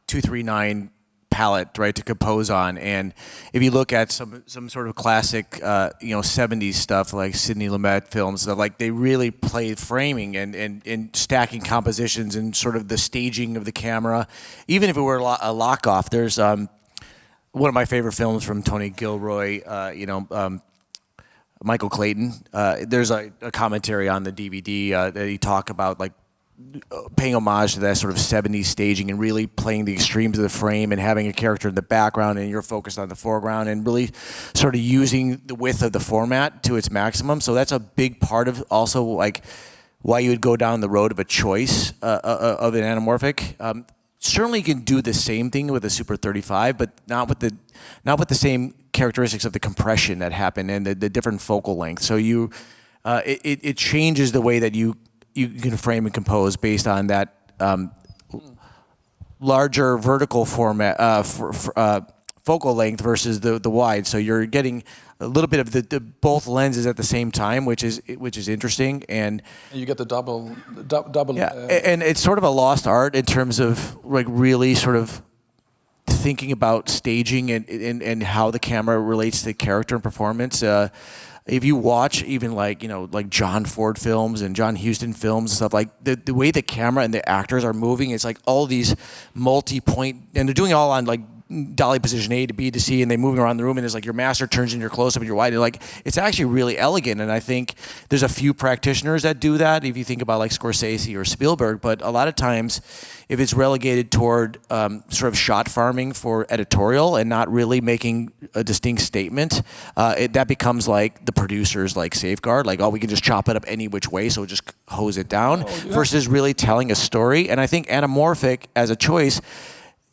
2:3:9 palette, right, to compose on, and if you look at some sort of classic 70s stuff like Sidney Lumet films, that like they really play framing and stacking compositions and sort of the staging of the camera. Even if it were a lock off, there's one of my favorite films from Tony Gilroy, Michael Clayton. There's a commentary on the DVD that he talk about like paying homage to that sort of 70s staging and really playing the extremes of the frame and having a character in the background and you're focused on the foreground and really sort of using the width of the format to its maximum. So that's a big part of also like why you would go down the road of a choice of an anamorphic. Certainly you can do the same thing with a Super 35, but not with the same characteristics of the compression that happen and the different focal length. So it changes the way that you can frame and compose based on that larger vertical format focal length versus the wide. So you're getting a little bit of the both lenses at the same time, which is interesting, and you get the double. Yeah, and it's sort of a lost art in terms of like really sort of thinking about staging and how the camera relates to character and performance. If you watch even like John Ford films and John Huston films and stuff, like the way the camera and the actors are moving, it's like all these multi-point, and they're doing it all on like dolly position A to B to C, and they're moving around the room, and it's like your master turns in your close up and your wide. Like it's actually really elegant, and I think there's a few practitioners that do that. If you think about like Scorsese or Spielberg, but a lot of times, if it's relegated toward sort of shot farming for editorial and not really making a distinct statement, that becomes like the producer's like safeguard, like, oh, we can just chop it up any which way, so just hose it down, versus really telling a story. And I think anamorphic as a choice,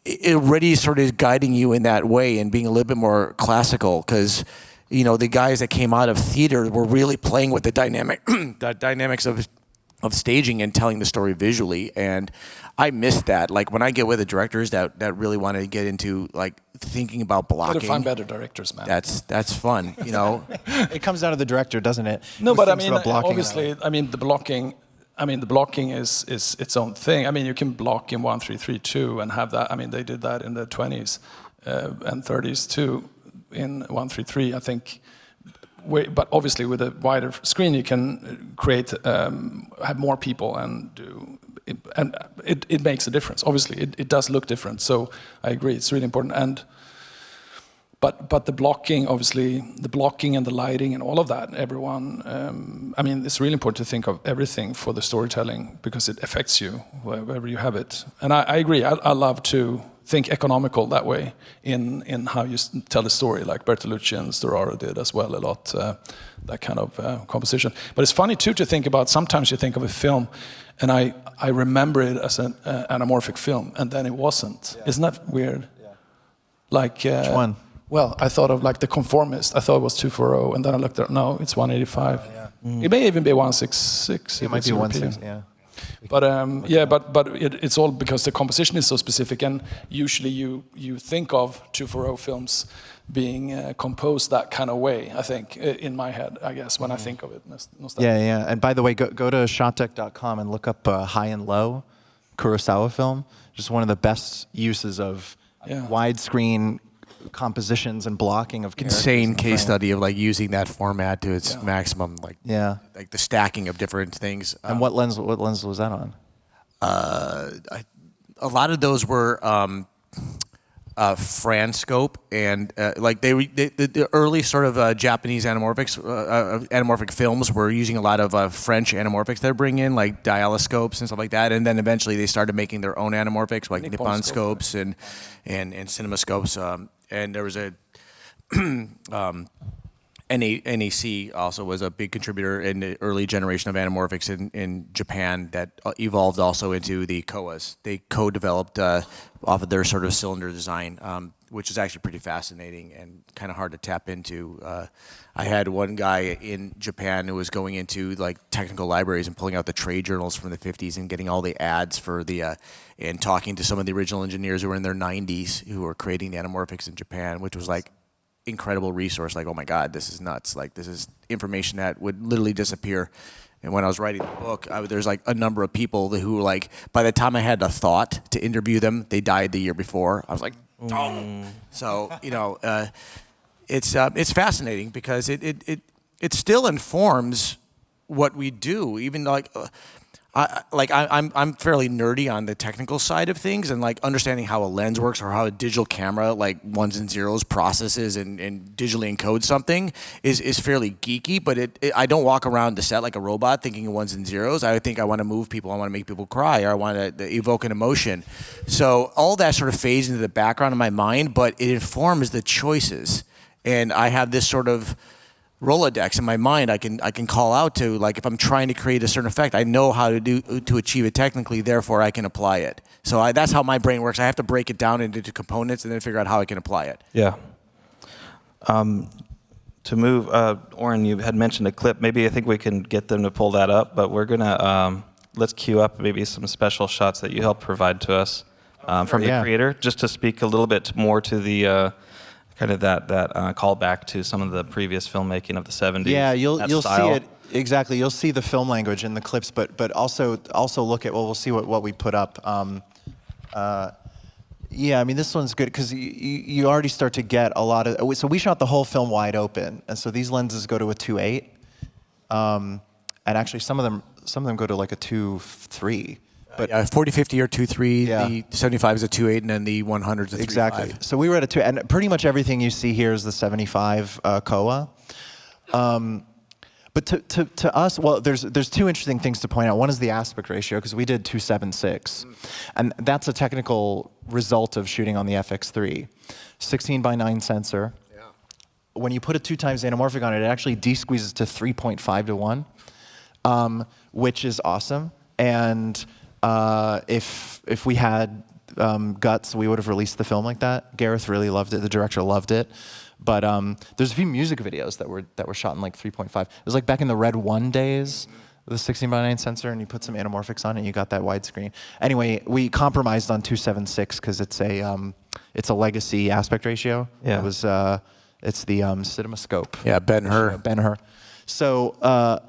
it already sort of is guiding you in that way and being a little bit more classical, because you know the guys that came out of theater were really playing with the dynamics of staging and telling the story visually, and I miss that. Like when I get with the directors that really want to get into like thinking about blocking. Gotta find better directors, man. That's fun, you know. It comes down to the director, doesn't it? No, Who but I thinks mean, about blocking obviously, I mean the blocking. I mean, the blocking is its own thing. I mean, you can block in 1-3-3-2 and have that. I mean, they did that in the 20s and 30s too in 1-3-3. I think, but obviously with a wider screen, you can create, have more people and do, and it makes a difference. Obviously, it does look different. So I agree, it's really important. And but the blocking, obviously, the blocking and the lighting and all of that, everyone, I mean, it's really important to think of everything for the storytelling because it affects you wherever you have it. And I agree, I love to think economical that way in how you tell the story, like Bertolucci and Storaro did as well a lot, that kind of composition. But it's funny too to think about, sometimes you think of a film and I remember it as an anamorphic film and then it wasn't. Yeah. Isn't that weird? Yeah. Like, Which one? Well, I thought of like The Conformist. I thought it was 240, and then I looked at no, it's 185. Yeah. Mm. It may even be 166. It might be 166. Yeah. But it's all because the composition is so specific, and usually you think of 240 films being composed that kind of way. I think in my head, I guess when I think of it. Yeah. And by the way, go to shotdeck.com and look up High and Low, Kurosawa film. Just one of the best uses of widescreen compositions and blocking of characters. Insane case study of like using that format to its maximum, like like the stacking of different things. And what lens was that on? A lot of those were Franscope and like the early sort of Japanese anamorphic films were using a lot of French anamorphics they bring in, like dialyscopes and stuff like that, and then eventually they started making their own anamorphics, like Nippon scopes and cinemascopes. And there was a NAC also was a big contributor in the early generation of anamorphics in Japan that evolved also into the Kowas. They co-developed off of their sort of cylinder design, which is actually pretty fascinating and kind of hard to tap into. I had one guy in Japan who was going into like technical libraries and pulling out the trade journals from the 50s and getting all the ads for the, and talking to some of the original engineers who were in their 90s who were creating the anamorphics in Japan, which was like incredible resource. Like, oh my God, this is nuts. Like, this is information that would literally disappear. And when I was writing the book, there's like a number of people who like, by the time I had the thought to interview them, they died the year before. I was like, oh. So, you know, it's fascinating because it still informs what we do. Even like, I'm fairly nerdy on the technical side of things and like understanding how a lens works or how a digital camera like ones and zeros processes and digitally encodes something is fairly geeky, but I don't walk around the set like a robot thinking of ones and zeros. I think I want to move people, I want to make people cry, or I want to evoke an emotion. So all that sort of fades into the background of my mind, but it informs the choices. And I have this sort of Rolodex in my mind I can call out to, like if I'm trying to create a certain effect, I know how to achieve it technically, therefore I can apply it. So that's how my brain works. I have to break it down into components and then figure out how I can apply it. Yeah. To move, Oren, you had mentioned a clip. Maybe I think we can get them to pull that up, but we're gonna, let's queue up maybe some special shots that you helped provide to us from the creator, just to speak a little bit more to the kind of that callback to some of the previous filmmaking of the 70s. Yeah, you'll see it exactly. You'll see the film language in the clips, but also look at we'll see what we put up. Yeah, I mean this one's good because you already start to get a lot of. So we shot the whole film wide open, and so these lenses go to a 2.8, and actually some of them go to like a 2.3. But 40-50 or 2.3. Yeah. The 75 is a 2.8, and then the 100 is a 3.5. exactly. So we were at a 2, and pretty much everything you see here is the 75 Koa. But to us, well, there's two interesting things to point out. One is the aspect ratio, because we did 2.76, and that's a technical result of shooting on the FX3. 16:9 sensor. Yeah. When you put a 2 times anamorphic on it, it actually de-squeezes to 3.5 to 1, which is awesome. And if we had guts, we would have released the film like that. Gareth really loved it. The director loved it. But there's a few music videos that were shot in like 3.5. It was like back in the Red 1 days, the 16:9 sensor, and you put some anamorphics on it, and you got that widescreen. Anyway, we compromised on 2.76 because it's a legacy aspect ratio. Yeah. It was it's the CinemaScope. Yeah, Ben-Hur. Ben-Hur. So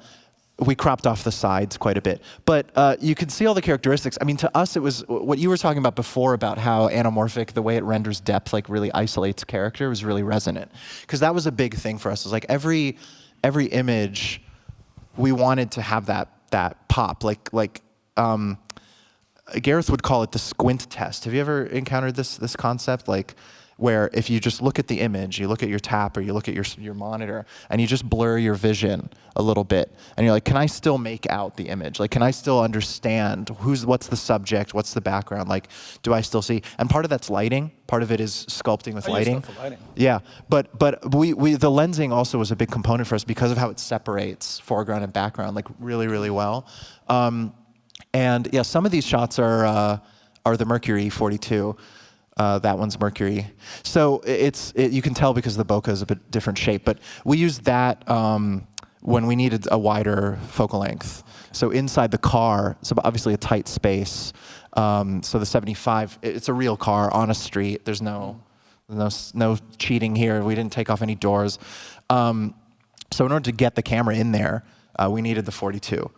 we cropped off the sides quite a bit. But you can see all the characteristics. I mean, to us, it was what you were talking about before about how anamorphic, the way it renders depth, like really isolates character, was really resonant. Because that was a big thing for us. It was like every image, we wanted to have that pop. Like Gareth would call it the squint test. Have you ever encountered this concept? Like, where if you just look at the image, you look at your tap or you look at your monitor, and you just blur your vision a little bit, and you're like, can I still make out the image? Like, can I still understand what's the subject, what's the background? Like, do I still see? And part of that's lighting. Part of it is sculpting with lighting. Stuff for lighting. Yeah, but the lensing also was a big component for us because of how it separates foreground and background like really well. And yeah, some of these shots are the Mercury 42. That one's Mercury. So you can tell because the bokeh is a bit different shape, but we used that when we needed a wider focal length. So inside the car, so obviously a tight space. So the 75, it's a real car on a street. There's no cheating here. We didn't take off any doors. So in order to get the camera in there, we needed the 42.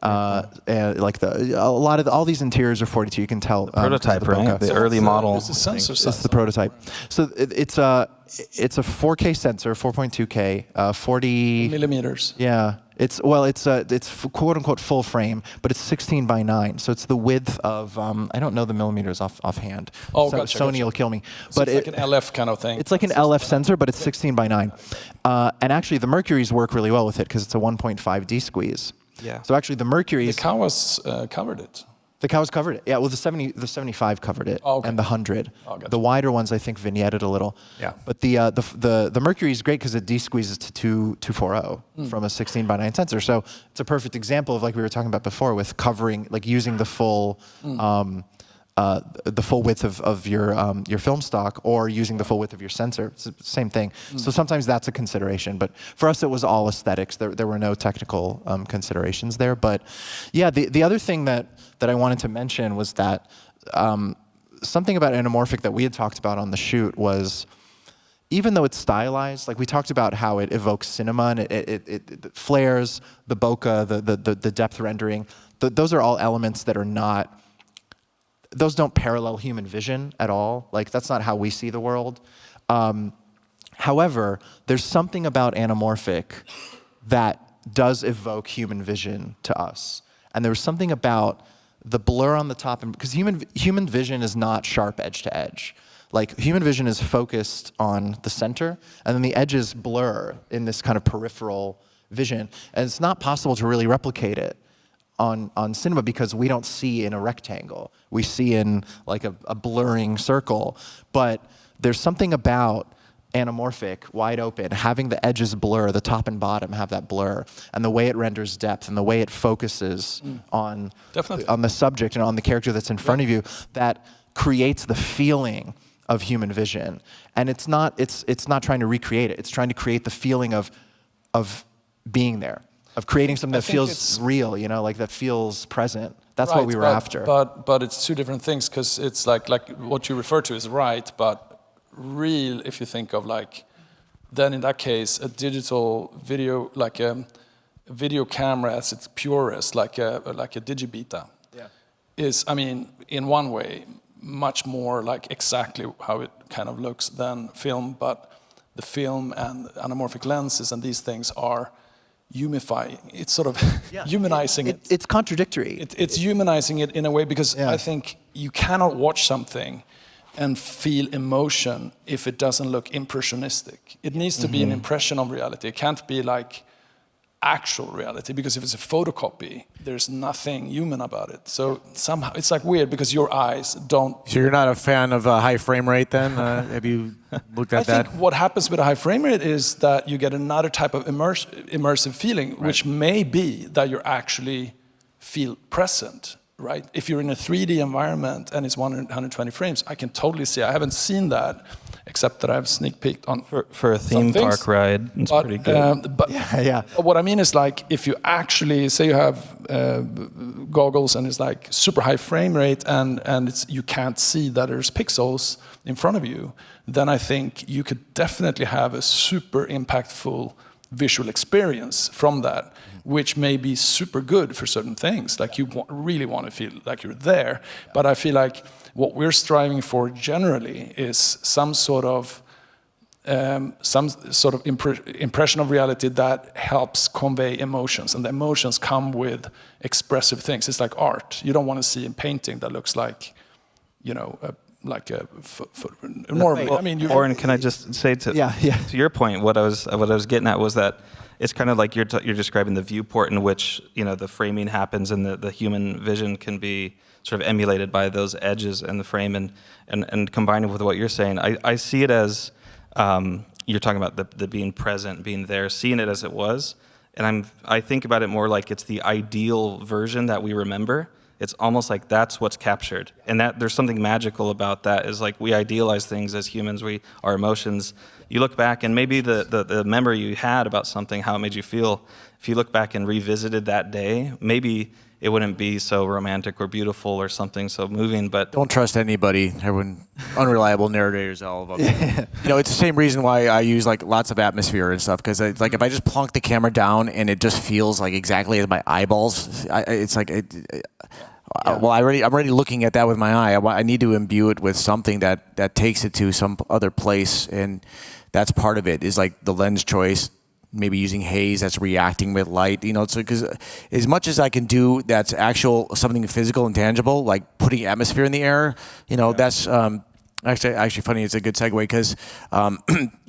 Like all these interiors are 42. You can tell. Prototype, right? The early model. It's the sensor size. It's the prototype. So it's a 4K sensor, 4.2K, 40 millimeters. Yeah. It's quote unquote full frame, but it's 16:9. So it's the width of I don't know the millimeters offhand. Oh, so gotcha, Sony will kill me. So But it's like an LF kind of thing. It's like an LF sensor, but it's 16:9. And actually, the Mercuries work really well with it because it's a 1.5 D squeeze. Yeah. So actually, the Mercuries. The Kawas covered it. The Kawas covered it. Yeah. Well, the 75 covered it, Oh, okay. and the 100. Oh, gotcha. The wider ones, I think, vignetted a little. Yeah. But the Mercury is great because it de-squeezes to 240 from a 16:9 sensor. So it's a perfect example of like we were talking about before with covering, like using the full. The full width of your film stock, or using the full width of your sensor. It's the same thing. So sometimes that's a consideration, but for us it was all aesthetics. There were no technical considerations there. But yeah, the other thing that I wanted to mention was that something about anamorphic that we had talked about on the shoot was, even though it's stylized, like we talked about how it evokes cinema and it flares, the bokeh, the depth rendering, those are all elements that are not. Those don't parallel human vision at all. Like, that's not how we see the world. However, there's something about anamorphic that does evoke human vision to us. And there was something about the blur on the top, because human vision is not sharp edge to edge. Like, human vision is focused on the center, and then the edges blur in this kind of peripheral vision. And it's not possible to really replicate it on cinema because we don't see in a rectangle. We see in like a blurring circle. But there's something about anamorphic, wide open, having the edges blur, the top and bottom have that blur, and the way it renders depth and the way it focuses on the subject and on the character that's in front of you, that creates the feeling of human vision. And it's not trying to recreate it. It's trying to create the feeling of being there, of creating something that feels real, you know, like that feels present. That's what we were after. But it's two different things, because it's like what you refer to is right, but real, if you think of like, then in that case, a digital video, like a video camera at its purest, like a digibeta, is, I mean, in one way, much more like exactly how it kind of looks than film, but the film and anamorphic lenses and these things are humifying. It's sort of humanizing it. It's contradictory. It's humanizing it in a way, because Yeah. I think you cannot watch something and feel emotion if it doesn't look impressionistic. It needs to be an impression of reality. It can't be like actual reality, because if it's a photocopy, there's nothing human about it. So somehow it's like weird, because your eyes don't. So you're not a fan of high frame rate then? Have you looked at that? I think what happens with a high frame rate is that you get another type of immersive feeling, which may be that you actually feel present, right? If you're in a 3D environment and it's 120 frames, I can totally see. I haven't seen that, except that I've sneak peeked on For a theme park ride, it's pretty good. But Yeah. what I mean is, like, if you actually say you have goggles and it's like super high frame rate and you can't see that there's pixels in front of you, then I think you could definitely have a super impactful visual experience from that, which may be super good for certain things. Like, you really want to feel like you're there. But I feel like what we're striving for generally is some sort of impression of reality that helps convey emotions, and the emotions come with expressive things. It's like art. You don't want to see a painting that looks like, normally. I mean, Oren, can I just say to your point, what I was getting at was that it's kind of like you're describing the viewport in which the framing happens, and the human vision can be sort of emulated by those edges in the frame, and combining with what you're saying, I see it as you're talking about the being present, being there, seeing it as it was, and I think about it more like it's the ideal version that we remember. It's almost like that's what's captured, and that there's something magical about that. Is like we idealize things as humans. Our emotions. You look back, and maybe the memory you had about something, how it made you feel. If you look back and revisited that day, maybe it wouldn't be so romantic or beautiful or something so moving. But don't trust anybody. Everyone, unreliable narrators, all of them. It's the same reason why I use like lots of atmosphere and stuff, because it's like if I just plunk the camera down and it just feels like exactly as my eyeballs, it's like. Well, I'm already looking at that with my eye. I need to imbue it with something that takes it to some other place, and that's part of it. Is like the lens choice. Maybe using haze that's reacting with light, so because as much as I can do that's something physical and tangible, like putting atmosphere in the air, that's actually funny. It's a good segue, because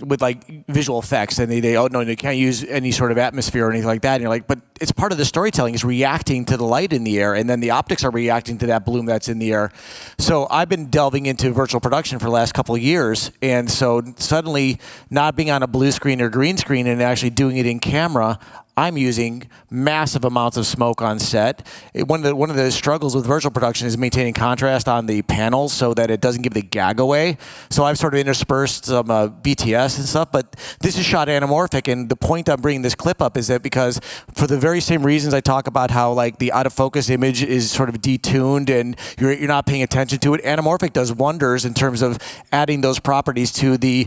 with like visual effects, and they can't use any sort of atmosphere or anything like that. And you're like, but it's part of the storytelling is reacting to the light in the air, and then the optics are reacting to that bloom that's in the air. So I've been delving into virtual production for the last couple of years, and so suddenly not being on a blue screen or green screen and actually doing it in camera, I'm using massive amounts of smoke on set. One of the struggles with virtual production is maintaining contrast on the panels so that it doesn't give the gag away. So I've sort of interspersed some BTS and stuff, but this is shot anamorphic, and the point I'm bringing this clip up is that because for the very same reasons I talk about how like the out of focus image is sort of detuned and you're not paying attention to it, anamorphic does wonders in terms of adding those properties to the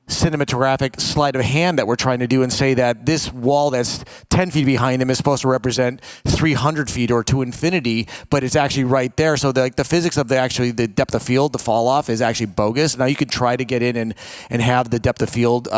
cinematographic sleight of hand that we're trying to do, and say that this wall that's 10 feet behind him is supposed to represent 300 feet or to infinity, but it's actually right there. So the physics of the depth of field, the fall off, is actually bogus. Now you can try to get in and have the depth of field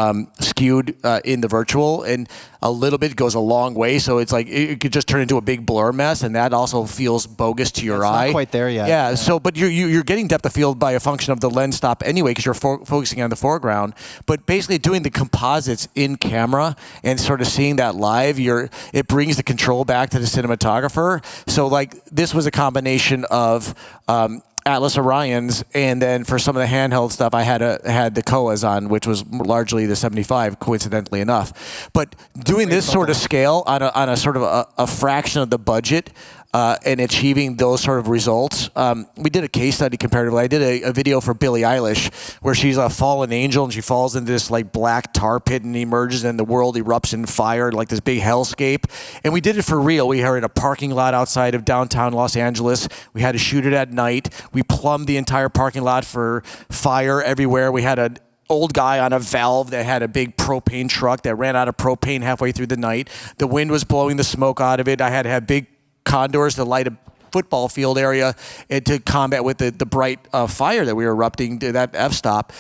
skewed in the virtual, and a little bit goes a long way. So it's like it could just turn into a big blur mess, and that also feels bogus to your eye. It's not quite there yet. Yeah. So, but you're getting depth of field by a function of the lens stop anyway, because you're focusing on the foreground. But basically doing the composites in camera and sort of seeing that live, it brings the control back to the cinematographer. So like this was a combination of Atlas Orions, and then for some of the handheld stuff, I had the Koas on, which was largely the 75, coincidentally enough. But doing this sort of scale on a sort of a fraction of the budget, and achieving those sort of results. We did a case study comparatively. I did a video for Billie Eilish where she's a fallen angel and she falls into this like black tar pit and emerges and the world erupts in fire, like this big hellscape. And we did it for real. We were in a parking lot outside of downtown Los Angeles. We had to shoot it at night. We plumbed the entire parking lot for fire everywhere. We had an old guy on a valve that had a big propane truck that ran out of propane halfway through the night. The wind was blowing the smoke out of it. I had to have big condors to light a football field area and to combat with the bright fire that we were erupting to that f-stop.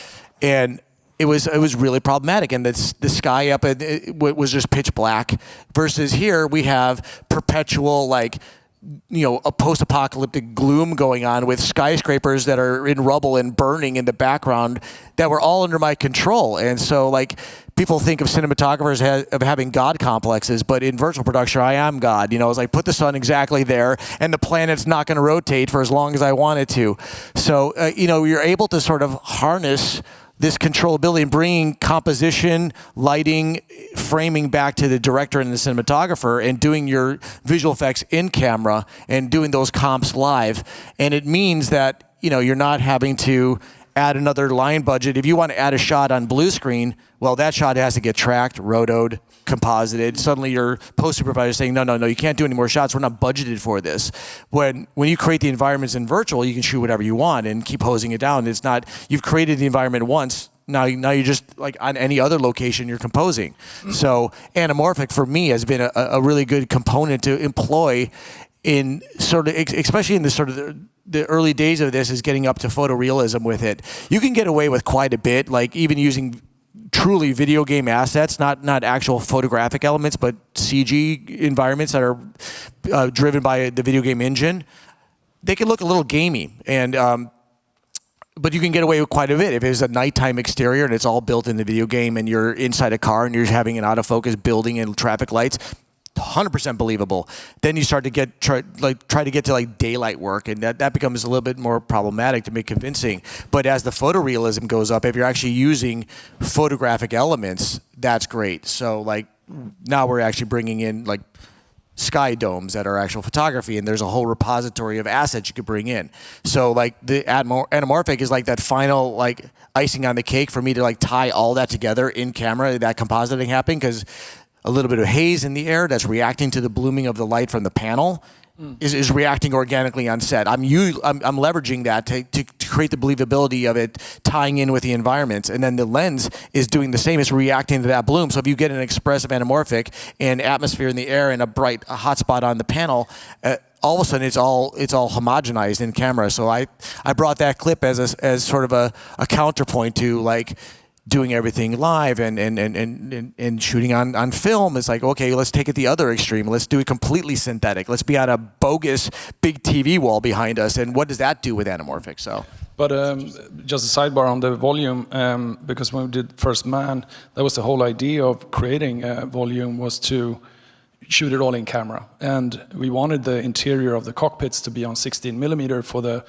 And it was really problematic, and the sky up it was just pitch black. Versus here we have perpetual like, a post-apocalyptic gloom going on with skyscrapers that are in rubble and burning in the background that were all under my control. And so like people think of cinematographers of having God complexes, but in virtual production, I am God. It's like put the sun exactly there, and the planet's not going to rotate for as long as I want it to. So you're able to sort of harness this controllability and bringing composition, lighting, framing back to the director and the cinematographer, and doing your visual effects in camera and doing those comps live. And it means that you're not having to add another line budget. If you want to add a shot on blue screen, well, that shot has to get tracked, rotoed, composited. Suddenly your post supervisor is saying, no, you can't do any more shots. We're not budgeted for this. When you create the environments in virtual, you can shoot whatever you want and keep hosing it down. It's not, you've created the environment once, now you're just like on any other location you're composing. So anamorphic for me has been a really good component to employ in sort of, especially in the sort of the early days of this, is getting up to photorealism with it. You can get away with quite a bit, like even using truly video game assets, not actual photographic elements, but CG environments that are driven by the video game engine. They can look a little gamey, and but you can get away with quite a bit. If it's a nighttime exterior and it's all built in the video game and you're inside a car and you're having an autofocus building and traffic lights, 100% believable. Then you start to try to get to like daylight work, and that becomes a little bit more problematic to make convincing. But as the photorealism goes up, if you're actually using photographic elements, that's great. So like now we're actually bringing in like sky domes that are actual photography, and there's a whole repository of assets you could bring in. So like the anamorphic is like that final like icing on the cake for me to like tie all that together in camera, that compositing happening, because a little bit of haze in the air that's reacting to the blooming of the light from the panel is reacting organically on set. I'm leveraging that to create the believability of it tying in with the environments. And then the lens is doing the same. It's reacting to that bloom. So if you get an expressive anamorphic and atmosphere in the air and a hot spot on the panel, all of a sudden it's all homogenized in camera. So I brought that clip as sort of a counterpoint to like doing everything live and shooting on film. It's like, okay, let's take it the other extreme. Let's do it completely synthetic. Let's be on a bogus big TV wall behind us. And what does that do with anamorphic? So, but just a sidebar on the volume, because when we did First Man, that was the whole idea of creating volume, was to shoot it all in camera. And we wanted the interior of the cockpits to be on 16mm for the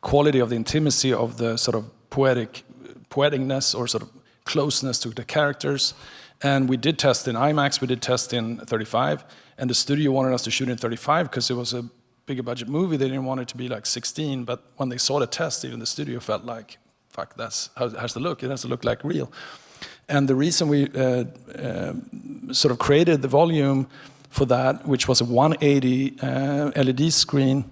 quality of the intimacy of the sort of poeticness or sort of closeness to the characters. And we did test in IMAX, we did test in 35, and the studio wanted us to shoot in 35 because it was a bigger budget movie. They didn't want it to be like 16, but when they saw the test, even the studio felt like, fuck, that's how it has to look. It has to look like real. And the reason we sort of created the volume for that, which was a 180 LED screen,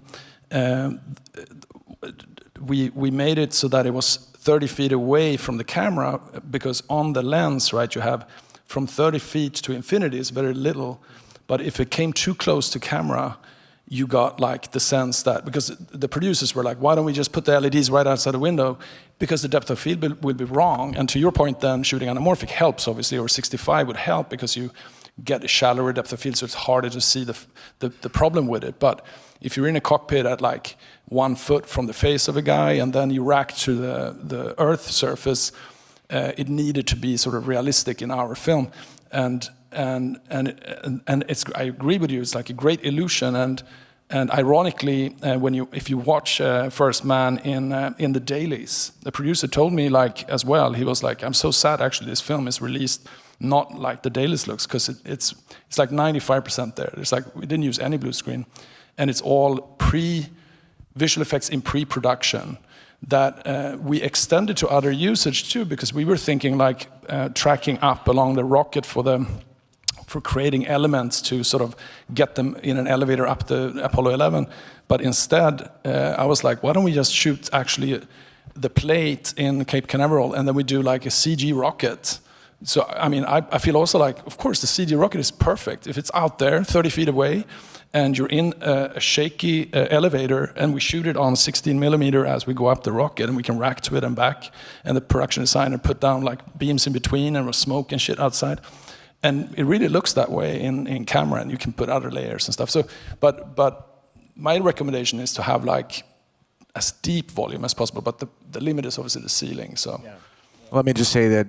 we made it so that it was 30 feet away from the camera, because on the lens, right, you have from 30 feet to infinity is very little, but if it came too close to camera, you got like the sense that, because the producers were like, why don't we just put the LEDs right outside the window, because the depth of field will be wrong. And to your point then, shooting anamorphic helps obviously, or 65 would help because you get a shallower depth of field, so it's harder to see the problem with it. But if you're in a cockpit at like 1 foot from the face of a guy and then you rack to the Earth surface, it needed to be sort of realistic in our film. And it's, I agree with you, it's like a great illusion. And ironically, if you watch First Man in the dailies, the producer told me like as well, he was like, I'm so sad actually this film is released not like the dailies looks, because it's like 95% there. It's like we didn't use any blue screen, and it's all visual effects in pre-production that we extended to other usage too, because we were thinking like tracking up along the rocket for creating elements to sort of get them in an elevator up the Apollo 11. But instead, I was like, why don't we just shoot actually the plate in Cape Canaveral, and then we do like a CG rocket So, I mean, I feel also like, of course, the CG rocket is perfect. If it's out there, 30 feet away, and you're in a shaky elevator, and we shoot it on 16 millimeter as we go up the rocket, and we can rack to it and back, and the production designer put down like beams in between, and smoke and shit outside. And it really looks that way in camera, and you can put other layers and stuff. So, but my recommendation is to have like as deep volume as possible, but the limit is obviously the ceiling. So, Let me just say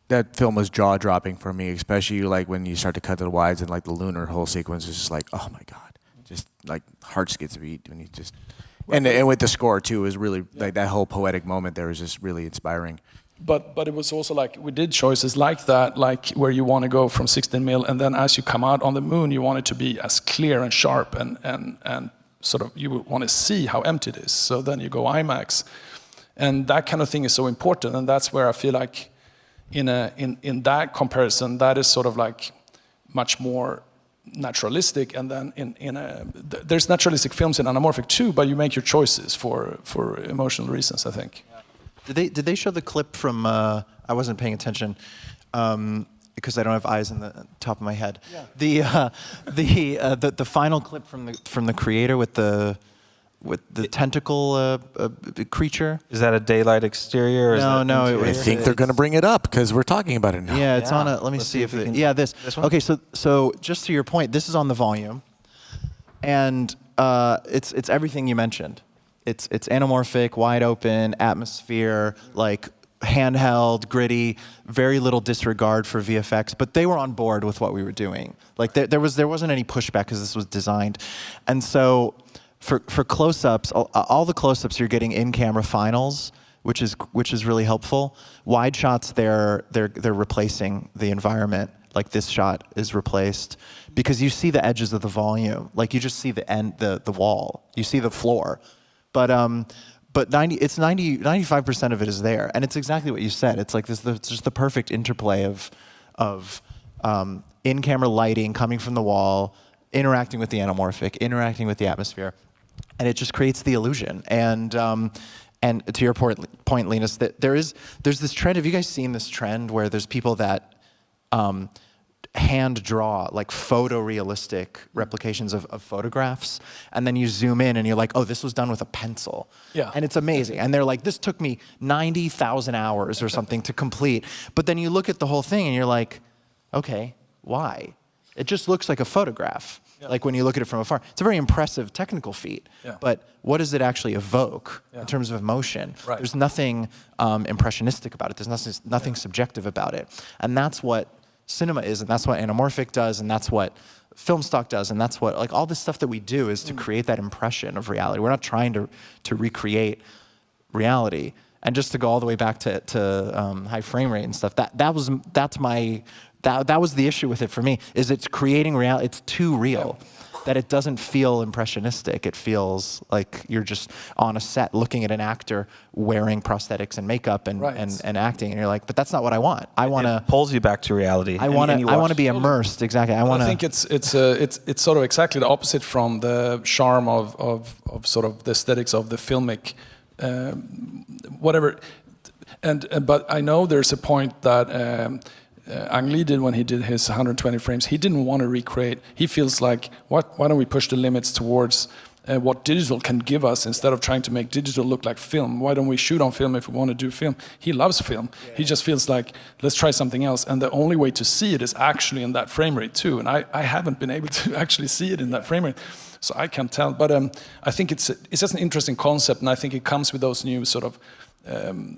that film was jaw-dropping for me, especially like when you start to cut to the wides and like the lunar whole sequence is just like, oh my god, just like heart skips a beat when you just, and with the score too, is really like that whole poetic moment there is just really inspiring. But it was also like we did choices like that, like where you want to go from 16 mil, and then as you come out on the moon, you want it to be as clear and sharp, and sort of you want to see how empty it is. So then you go IMAX, and that kind of thing is so important, and that's where I feel like in that comparison, that is sort of like much more naturalistic, and then there's naturalistic films in anamorphic too, but you make your choices for emotional reasons, I think. Did they show the clip from? I wasn't paying attention because I don't have eyes in the top of my head. Yeah. The final clip from the creator with the tentacle creature. Is that a daylight exterior? Or No. I think they're going to bring it up because we're talking about it now. Yeah, it's on a. Let me see if it. Yeah, this. Okay, so just to your point, this is on the volume, and it's everything you mentioned. It's anamorphic, wide open, atmosphere, like handheld, gritty, very little disregard for VFX. But they were on board with what we were doing. Like there wasn't any pushback because this was designed, and so for close-ups, all the close-ups you're getting in-camera finals, which is really helpful. Wide shots, they're replacing the environment. Like this shot is replaced because you see the edges of the volume. Like you just see the end, the wall. You see the floor. But 95% of it is there, and it's exactly what you said. It's like this, it's just the perfect interplay of in-camera lighting coming from the wall, interacting with the anamorphic, interacting with the atmosphere, and it just creates the illusion. And to your point, Linus, that there's this trend. Have you guys seen this trend where there's people that hand draw like photorealistic replications of photographs, and then you zoom in and you're like, oh, this was done with a pencil. Yeah. And it's amazing. And they're like, this took me 90,000 hours or something to complete. But then you look at the whole thing and you're like, okay, why? It just looks like a photograph. Yeah. Like when you look at it from afar. It's a very impressive technical feat. Yeah. But what does it actually evoke in terms of emotion? Right. There's nothing impressionistic about it. There's nothing subjective about it. And that's what cinema is, and that's what anamorphic does, and that's what film stock does, and that's what, like, all this stuff that we do is to create that impression of reality. We're not trying to recreate reality. And just to go all the way back to high frame rate and stuff, that was the issue with it for me, is it's creating reality. It's too real. That it doesn't feel impressionistic. It feels like you're just on a set looking at an actor wearing prosthetics and makeup and acting, and you're like, but that's not what I want. I want to. It pulls you back to reality. I want to be immersed. Exactly. I think it's sort of exactly the opposite from the charm of sort of the aesthetics of the filmic, whatever. But I know there's a point that. Ang Lee did when he did his 120 frames. He didn't want to recreate. He feels like, why don't we push the limits towards what digital can give us instead of trying to make digital look like film? Why don't we shoot on film if we want to do film? He loves film. Yeah. He just feels like, let's try something else. And the only way to see it is actually in that frame rate too. And I haven't been able to actually see it in that frame rate. So I can't tell. But I think it's just an interesting concept. And I think it comes with those new sort of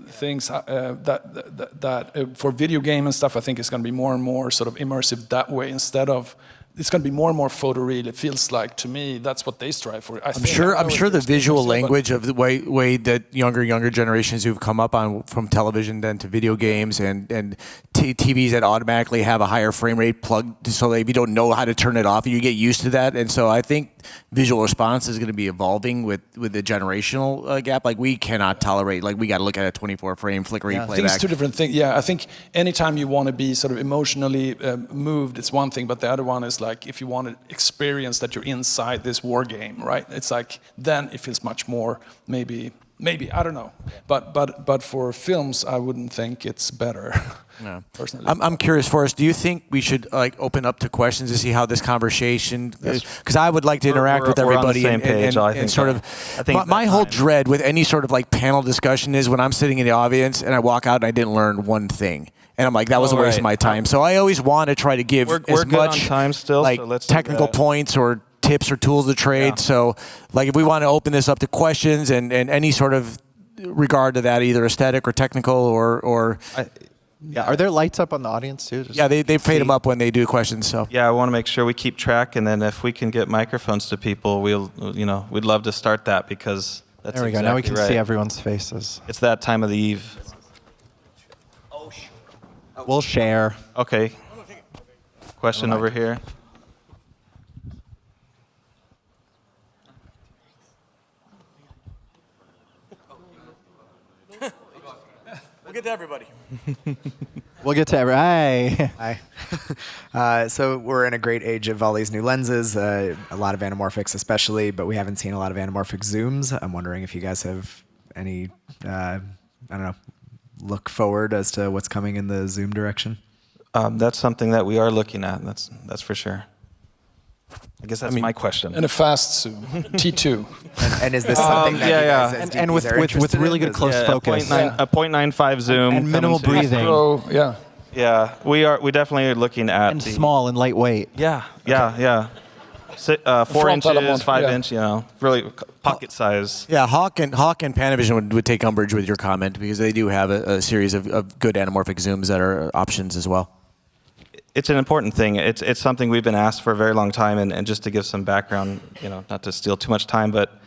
things that for video game and stuff, I think it's going to be more and more sort of immersive that way, instead of it's going to be more and more photoreal. It feels like, to me, that's what they strive for. I'm sure the visual language of the way that younger generations who've come up on from television then to video games and TVs that automatically have a higher frame rate plugged, so that if you don't know how to turn it off, you get used to that. And so I think visual response is going to be evolving with the generational gap. Like, we cannot tolerate, like, we got to look at a 24 frame flickering playback. I think it's two different things. Yeah, I think anytime you want to be sort of emotionally moved, it's one thing, but the other one is like, if you want to experience that you're inside this war game, right? It's like, then it feels much more maybe Maybe, I don't know. But for films, I wouldn't think it's better. No. Personally. I'm curious, Forrest, do you think we should like open up to questions to see how this conversation, because I would like to interact with we're on the everybody same page, I think and sort that- of, I think my that whole time. dread with any sort of like panel discussion is when I'm sitting in the audience and I walk out and I didn't learn one thing. And I'm like, that was a waste of my time. So I always want to try to give We're as good on much time still, like so let's do technical that. points or tips or tools of the trade. Yeah. So like if we want to open this up to questions and any sort of regard to that, either aesthetic or technical or Yeah. Are there lights up on the audience too? Just yeah, they fade them see. up when they do questions. So Yeah, I want to make sure we keep track, and then if we can get microphones to people, we'd love to start that because that's There we go. exactly Now we can right. see everyone's faces. It's that time of the eve. We'll share. Okay. Question over here. we'll get to everybody. We'll get to every. Hi. So we're in a great age of all these new lenses, a lot of anamorphics especially, but we haven't seen a lot of anamorphic zooms. I'm wondering if you guys have any, I don't know, look forward as to what's coming in the zoom direction. That's something that we are looking at. That's for sure. I guess that's my question. And a fast zoom, T2. And is this something that you guys as And DPs with are with interested really in? good close Yeah, focus. a 0.95 zoom And minimal coming soon. breathing. So, yeah. Yeah, we definitely are looking at And the, small and lightweight. Yeah. 4 Frontal inches, amount, 5 yeah. inch, really pocket size. Yeah, Hawk and Panavision would take umbrage with your comment because they do have a series of good anamorphic zooms that are options as well. It's an important thing. It's something we've been asked for a very long time, and just to give some background, not to steal too much time, but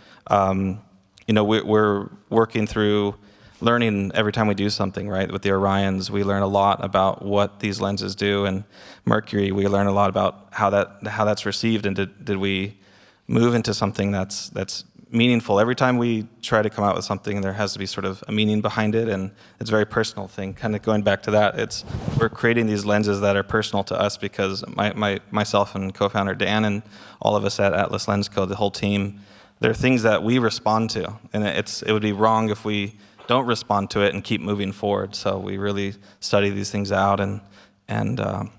we're working through learning every time we do something, right? With the Orions, we learn a lot about what these lenses do, and Mercury, we learn a lot about how that's received, and did we move into something that's meaningful. Every time we try to come out with something, there has to be sort of a meaning behind it, and it's a very personal thing. Kind of going back to that, we're creating these lenses that are personal to us because myself and co-founder Dan and all of us at Atlas Lens Co, the whole team, there are things that we respond to, and it would be wrong if we don't respond to it and keep moving forward. So we really study these things out, and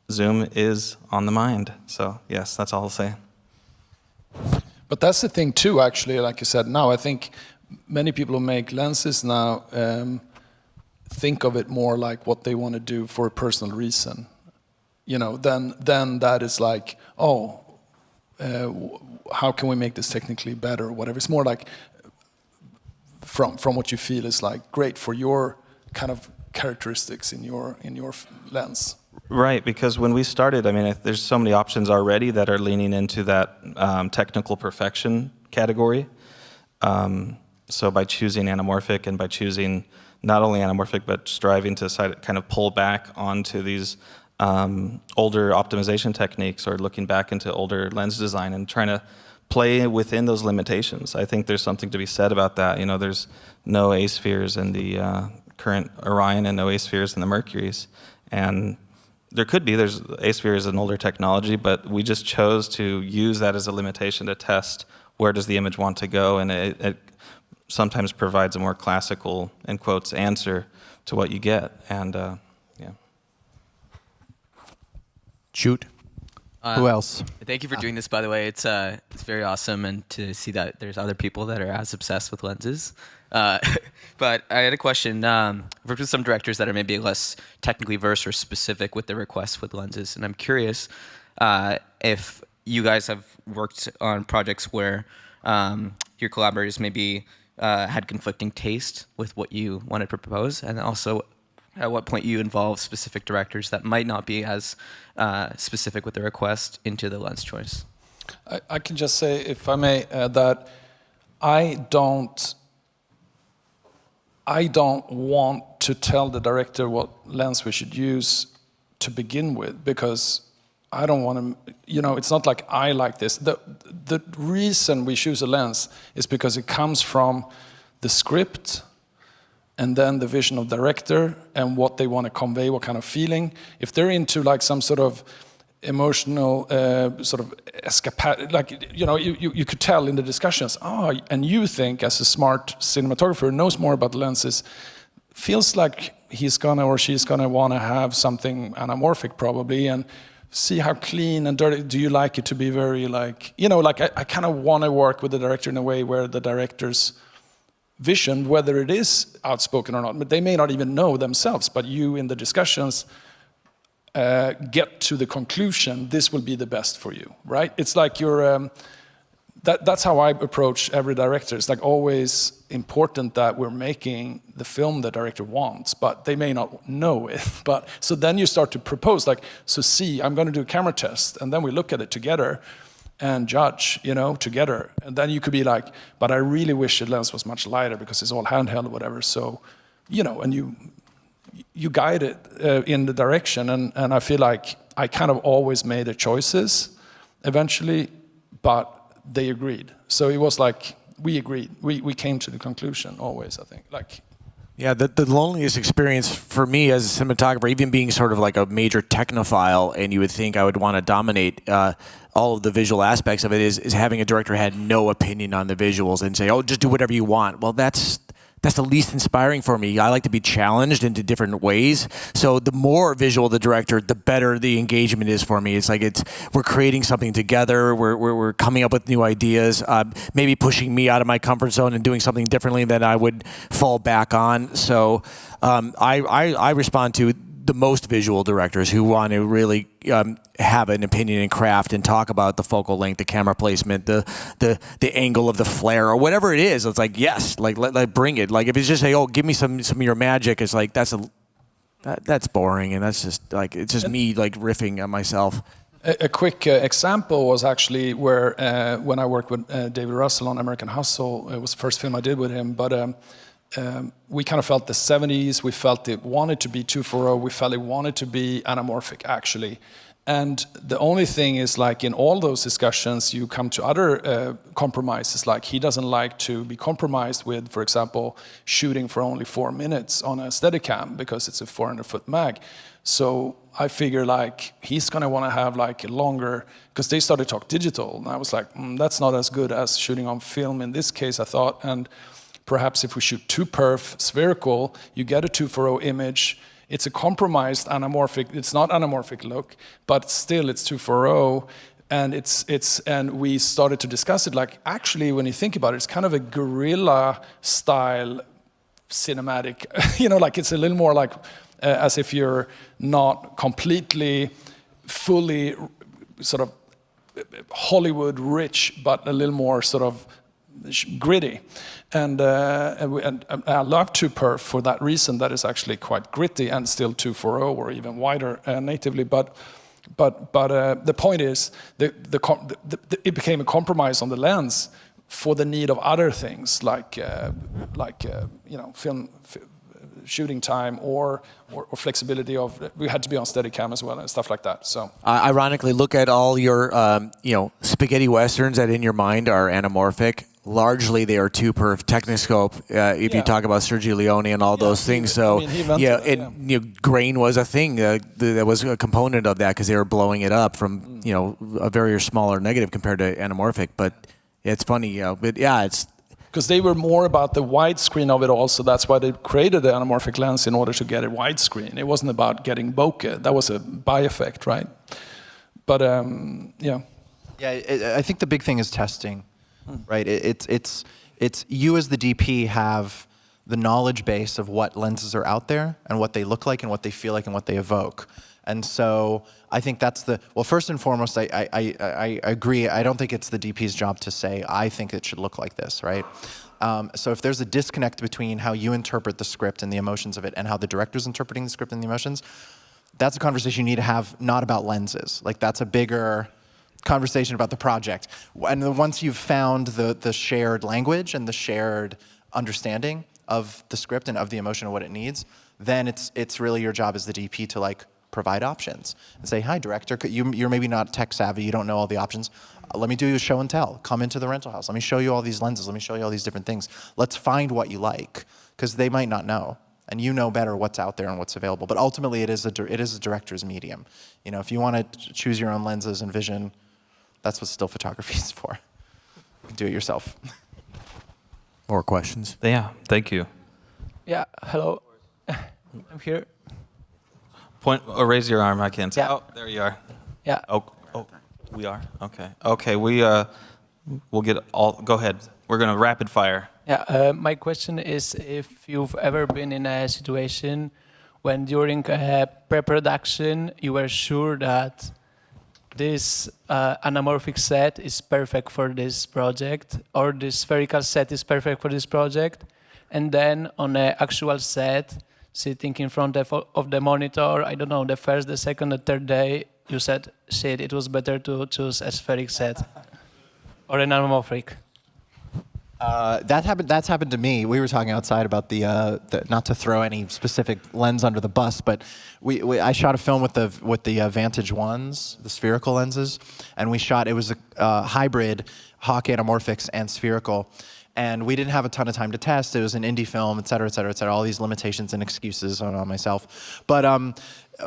Zoom is on the mind. So yes, that's all I'll say. But that's the thing too, actually, like you said, now I think many people who make lenses now think of it more like what they want to do for a personal reason. Then that is like, how can we make this technically better or whatever. It's more like from what you feel is like great for your kind of characteristics in your lens. Right, because when we started, there's so many options already that are leaning into that technical perfection category. So by choosing anamorphic and by choosing not only anamorphic, but striving to kind of pull back onto these older optimization techniques or looking back into older lens design and trying to play within those limitations. I think there's something to be said about that. There's no A-spheres in the current Orion and no A-spheres in the Mercuries. And there could be, A-sphere is an older technology, but we just chose to use that as a limitation to test where does the image want to go, and it sometimes provides a more classical, in quotes, answer to what you get. And yeah. Shoot. Who else? Thank you for doing this, by the way. It's very awesome, and to see that there's other people that are as obsessed with lenses. But I had a question. I've worked with some directors that are maybe less technically versed or specific with their requests with lenses, and I'm curious if you guys have worked on projects where your collaborators maybe had conflicting taste with what you wanted to propose, and also at what point you involve specific directors that might not be as specific with their request into the lens choice. I can just say, if I may, that I don't want to tell the director what lens we should use to begin with, because I don't want to, it's not like I like this. The reason we choose a lens is because it comes from the script and then the vision of director and what they want to convey, what kind of feeling. If they're into like some sort of emotional sort of escapade, like, you know, you could tell in the discussions, oh, and you think as a smart cinematographer who knows more about lenses, feels like he's gonna or she's gonna wanna have something anamorphic probably, and see how clean and dirty, do you like it to be very like, you know, like I kind of wanna work with the director in a way where the director's vision, whether it is outspoken or not, but they may not even know themselves, but you in the discussions get to the conclusion, this will be the best for you, right? It's like you're, that's how I approach every director. It's like always important that we're making the film the director wants, but they may not know it. But so then you start to propose, like, so see, I'm going to do a camera test, and then we look at it together and judge, you know, together. And then you could be like, but I really wish the lens was much lighter because it's all handheld or whatever. So, you know, and you guide it in the direction. And I feel like I kind of always made the choices eventually, but they agreed. So it was like, we agreed. We came to the conclusion always, I think. Like, yeah, the loneliest experience for me as a cinematographer, even being sort of like a major technophile, and you would think I would want to dominate all of the visual aspects of it, is having a director who had no opinion on the visuals and say, oh, just do whatever you want. Well, that's the least inspiring for me. I like to be challenged into different ways. So the more visual the director, the better the engagement is for me. It's like we're creating something together. We're coming up with new ideas, maybe pushing me out of my comfort zone and doing something differently than I would fall back on. So I respond to the most visual directors who want to really have an opinion in craft and talk about the focal length, the camera placement, the angle of the flare, or whatever it is. It's like, yes, like let bring it. Like if it's just say, oh, give me some of your magic, it's like that's boring, and that's just like it's just me like riffing on myself. A quick example was actually where when I worked with David Russell on American Hustle, it was the first film I did with him, but we kind of felt the 70s, we felt it wanted to be 240, we felt it wanted to be anamorphic actually. And the only thing is, like in all those discussions, you come to other compromises, like he doesn't like to be compromised with, for example, shooting for only 4 minutes on a Steadicam because it's a 400-foot mag. So I figure like he's gonna wanna have like a longer, because they started to talk digital, and I was like, that's not as good as shooting on film in this case, I thought. And perhaps if we shoot 2perf spherical, you get a 240 image. It's a compromised anamorphic. It's not anamorphic look, but still it's 240. And we started to discuss it. Like actually, when you think about it, it's kind of a guerrilla style cinematic. You know, like it's a little more like as if you're not completely, fully sort of Hollywood rich, but a little more sort of gritty, and I love 2perf for that reason. That is actually quite gritty and still 240 or even wider natively. But the point is, it became a compromise on the lens for the need of other things like you know, film shooting time or flexibility of, we had to be on Steadicam as well and stuff like that. So ironically, look at all your you know, spaghetti westerns that in your mind are anamorphic. Largely, they are 2perf Techniscope. If you talk about Sergio Leone and all those things, so you know, grain was a thing that was a component of that because they were blowing it up from you know, a very smaller negative compared to anamorphic. But it's funny, but yeah, it's because they were more about the widescreen of it all, so that's why they created the anamorphic lens in order to get it widescreen. It wasn't about getting bokeh. That was a by effect, right? But yeah. Yeah, I think the big thing is testing. Right, it's you as the DP have the knowledge base of what lenses are out there and what they look like and what they feel like and what they evoke. And so I think that's well, first and foremost, I agree. I don't think it's the DP's job to say, I think it should look like this, right? So if there's a disconnect between how you interpret the script and the emotions of it and how the director's interpreting the script and the emotions, that's a conversation you need to have, not about lenses. Like that's a bigger conversation about the project. And once you've found the shared language and the shared understanding of the script and of the emotion and what it needs, then it's really your job as the DP to like provide options and say, hi director, you're maybe not tech savvy, you don't know all the options. Let me do you a show and tell. Come into the rental house. Let me show you all these lenses. Let me show you all these different things. Let's find what you like, because they might not know. and you know better what's out there and what's available. But ultimately, it is a director's medium. You know, if you want to choose your own lenses and vision, that's what still photography is for. You can do it yourself. More questions? Yeah, thank you. Yeah, hello. I'm here. Point or raise your arm. I can't see. Yeah. Oh, there you are. Yeah. Oh, we are. Okay. Okay. We'll get all. Go ahead. We're gonna rapid fire. Yeah. My question is if you've ever been in a situation when during pre-production you were sure that this anamorphic set is perfect for this project, or this spherical set is perfect for this project, and then on an actual set, sitting in front of the monitor, I don't know, the first, the second, the third day, you said, shit, it was better to choose a spheric set or an anamorphic. That's happened to me. We were talking outside about the not to throw any specific lens under the bus, but I shot a film with the Vantage ones, the spherical lenses, and we shot. It was a hybrid Hawk anamorphics and spherical, and we didn't have a ton of time to test. It was an indie film, et cetera, et cetera, et cetera. All these limitations and excuses on myself, but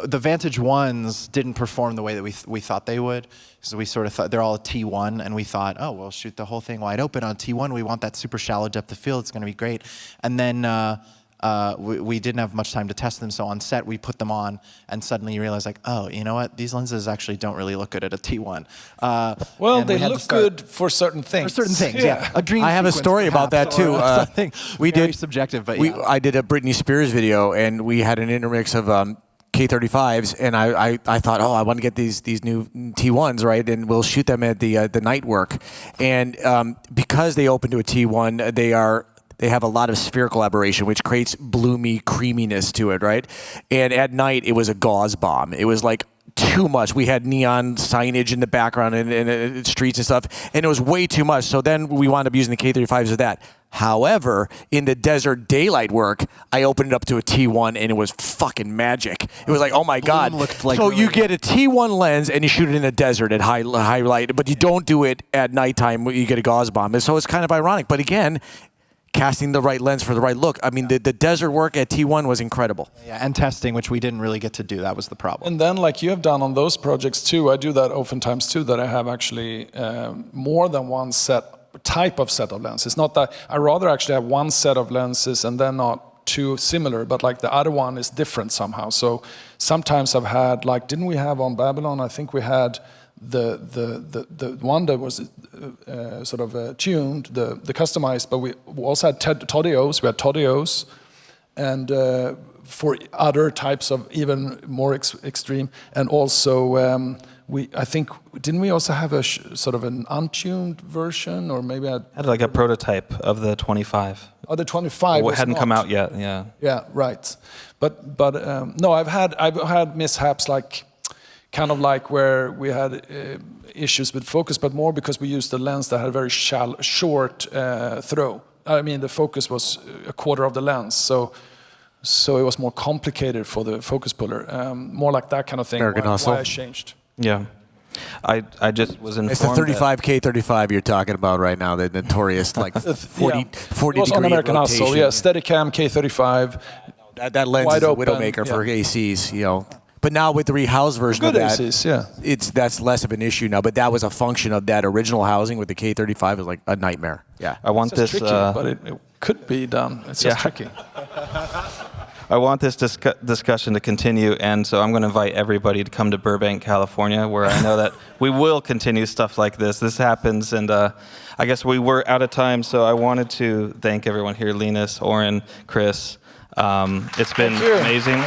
the Vantage ones didn't perform the way that we thought they would. So we sort of thought they're all a T1, and we thought, oh, we'll shoot the whole thing wide open on T1. We want that super shallow depth of field. It's going to be great. And then we didn't have much time to test them. So on set, we put them on, and suddenly you realize, like, oh, you know what? These lenses actually don't really look good at a T1. Well, they look good for certain things. For certain things, yeah. A dream I have a sequence, story about that perhaps, too. or something We very did subjective, but yeah. I did a Britney Spears video, and we had an intermix of K35s, and I thought, oh, I want to get these new T1s, right, and we'll shoot them at the night work. And because they open to a T1, they have a lot of spherical aberration, which creates bloomy creaminess to it, right? And at night, it was a gauze bomb. It was like too much. We had neon signage in the background and streets and stuff, and it was way too much. So then we wound up using the K35s of that. However, in the desert daylight work, I opened it up to a T1, and it was fucking magic. It was like, oh my God. Looked like so really you get a T1 lens, and you shoot it in the desert at high light, but you don't do it at nighttime when you get a gauze bomb. And so it's kind of ironic. But again, casting the right lens for the right look. I mean, the desert work at T1 was incredible. Yeah, and testing, which we didn't really get to do. That was the problem. And then, like you have done on those projects too, I do that oftentimes too, that I have actually more than one type of set of lenses. Not that I rather actually have one set of lenses and then not two similar, but like the other one is different somehow. So sometimes I've had, like, didn't we have on Babylon? I think we had the one that was sort of tuned, the customized, but we also had Todios. We had Todios, and for other types of even more extreme, and also I think didn't we also have a sort of an untuned version, or maybe I had like a prototype of the 25. Oh, the 25 It hadn't come out yet. Yeah. Yeah, right. But no, I've had mishaps like. Kind of like where we had issues with focus, but more because we used a lens that had a very short throw. I mean, the focus was a quarter of the lens, so it was more complicated for the focus puller. More like that kind of thing. Why I changed. Yeah. I just was informed. It's the 35K35 you're talking about right now, the notorious like 40 it was degree on American rotation. Hustle, yeah. Steadicam K35. That lens wide is a open, widowmaker for ACs, you know. But now with the rehoused version Good of that, ACs, yeah. That's less of an issue now. But that was a function of that original housing with the K35. It was like a nightmare. Yeah. I want this. Tricky, but it could be done. It's just tricky. I want this discussion to continue, and so I'm going to invite everybody to come to Burbank, California, where I know that we will continue stuff like this. This happens, and I guess we were out of time, so I wanted to thank everyone here, Linus, Oren, Chris. It's been amazing.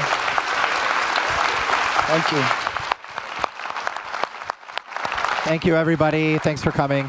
Thank you. Thank you, everybody. Thanks for coming.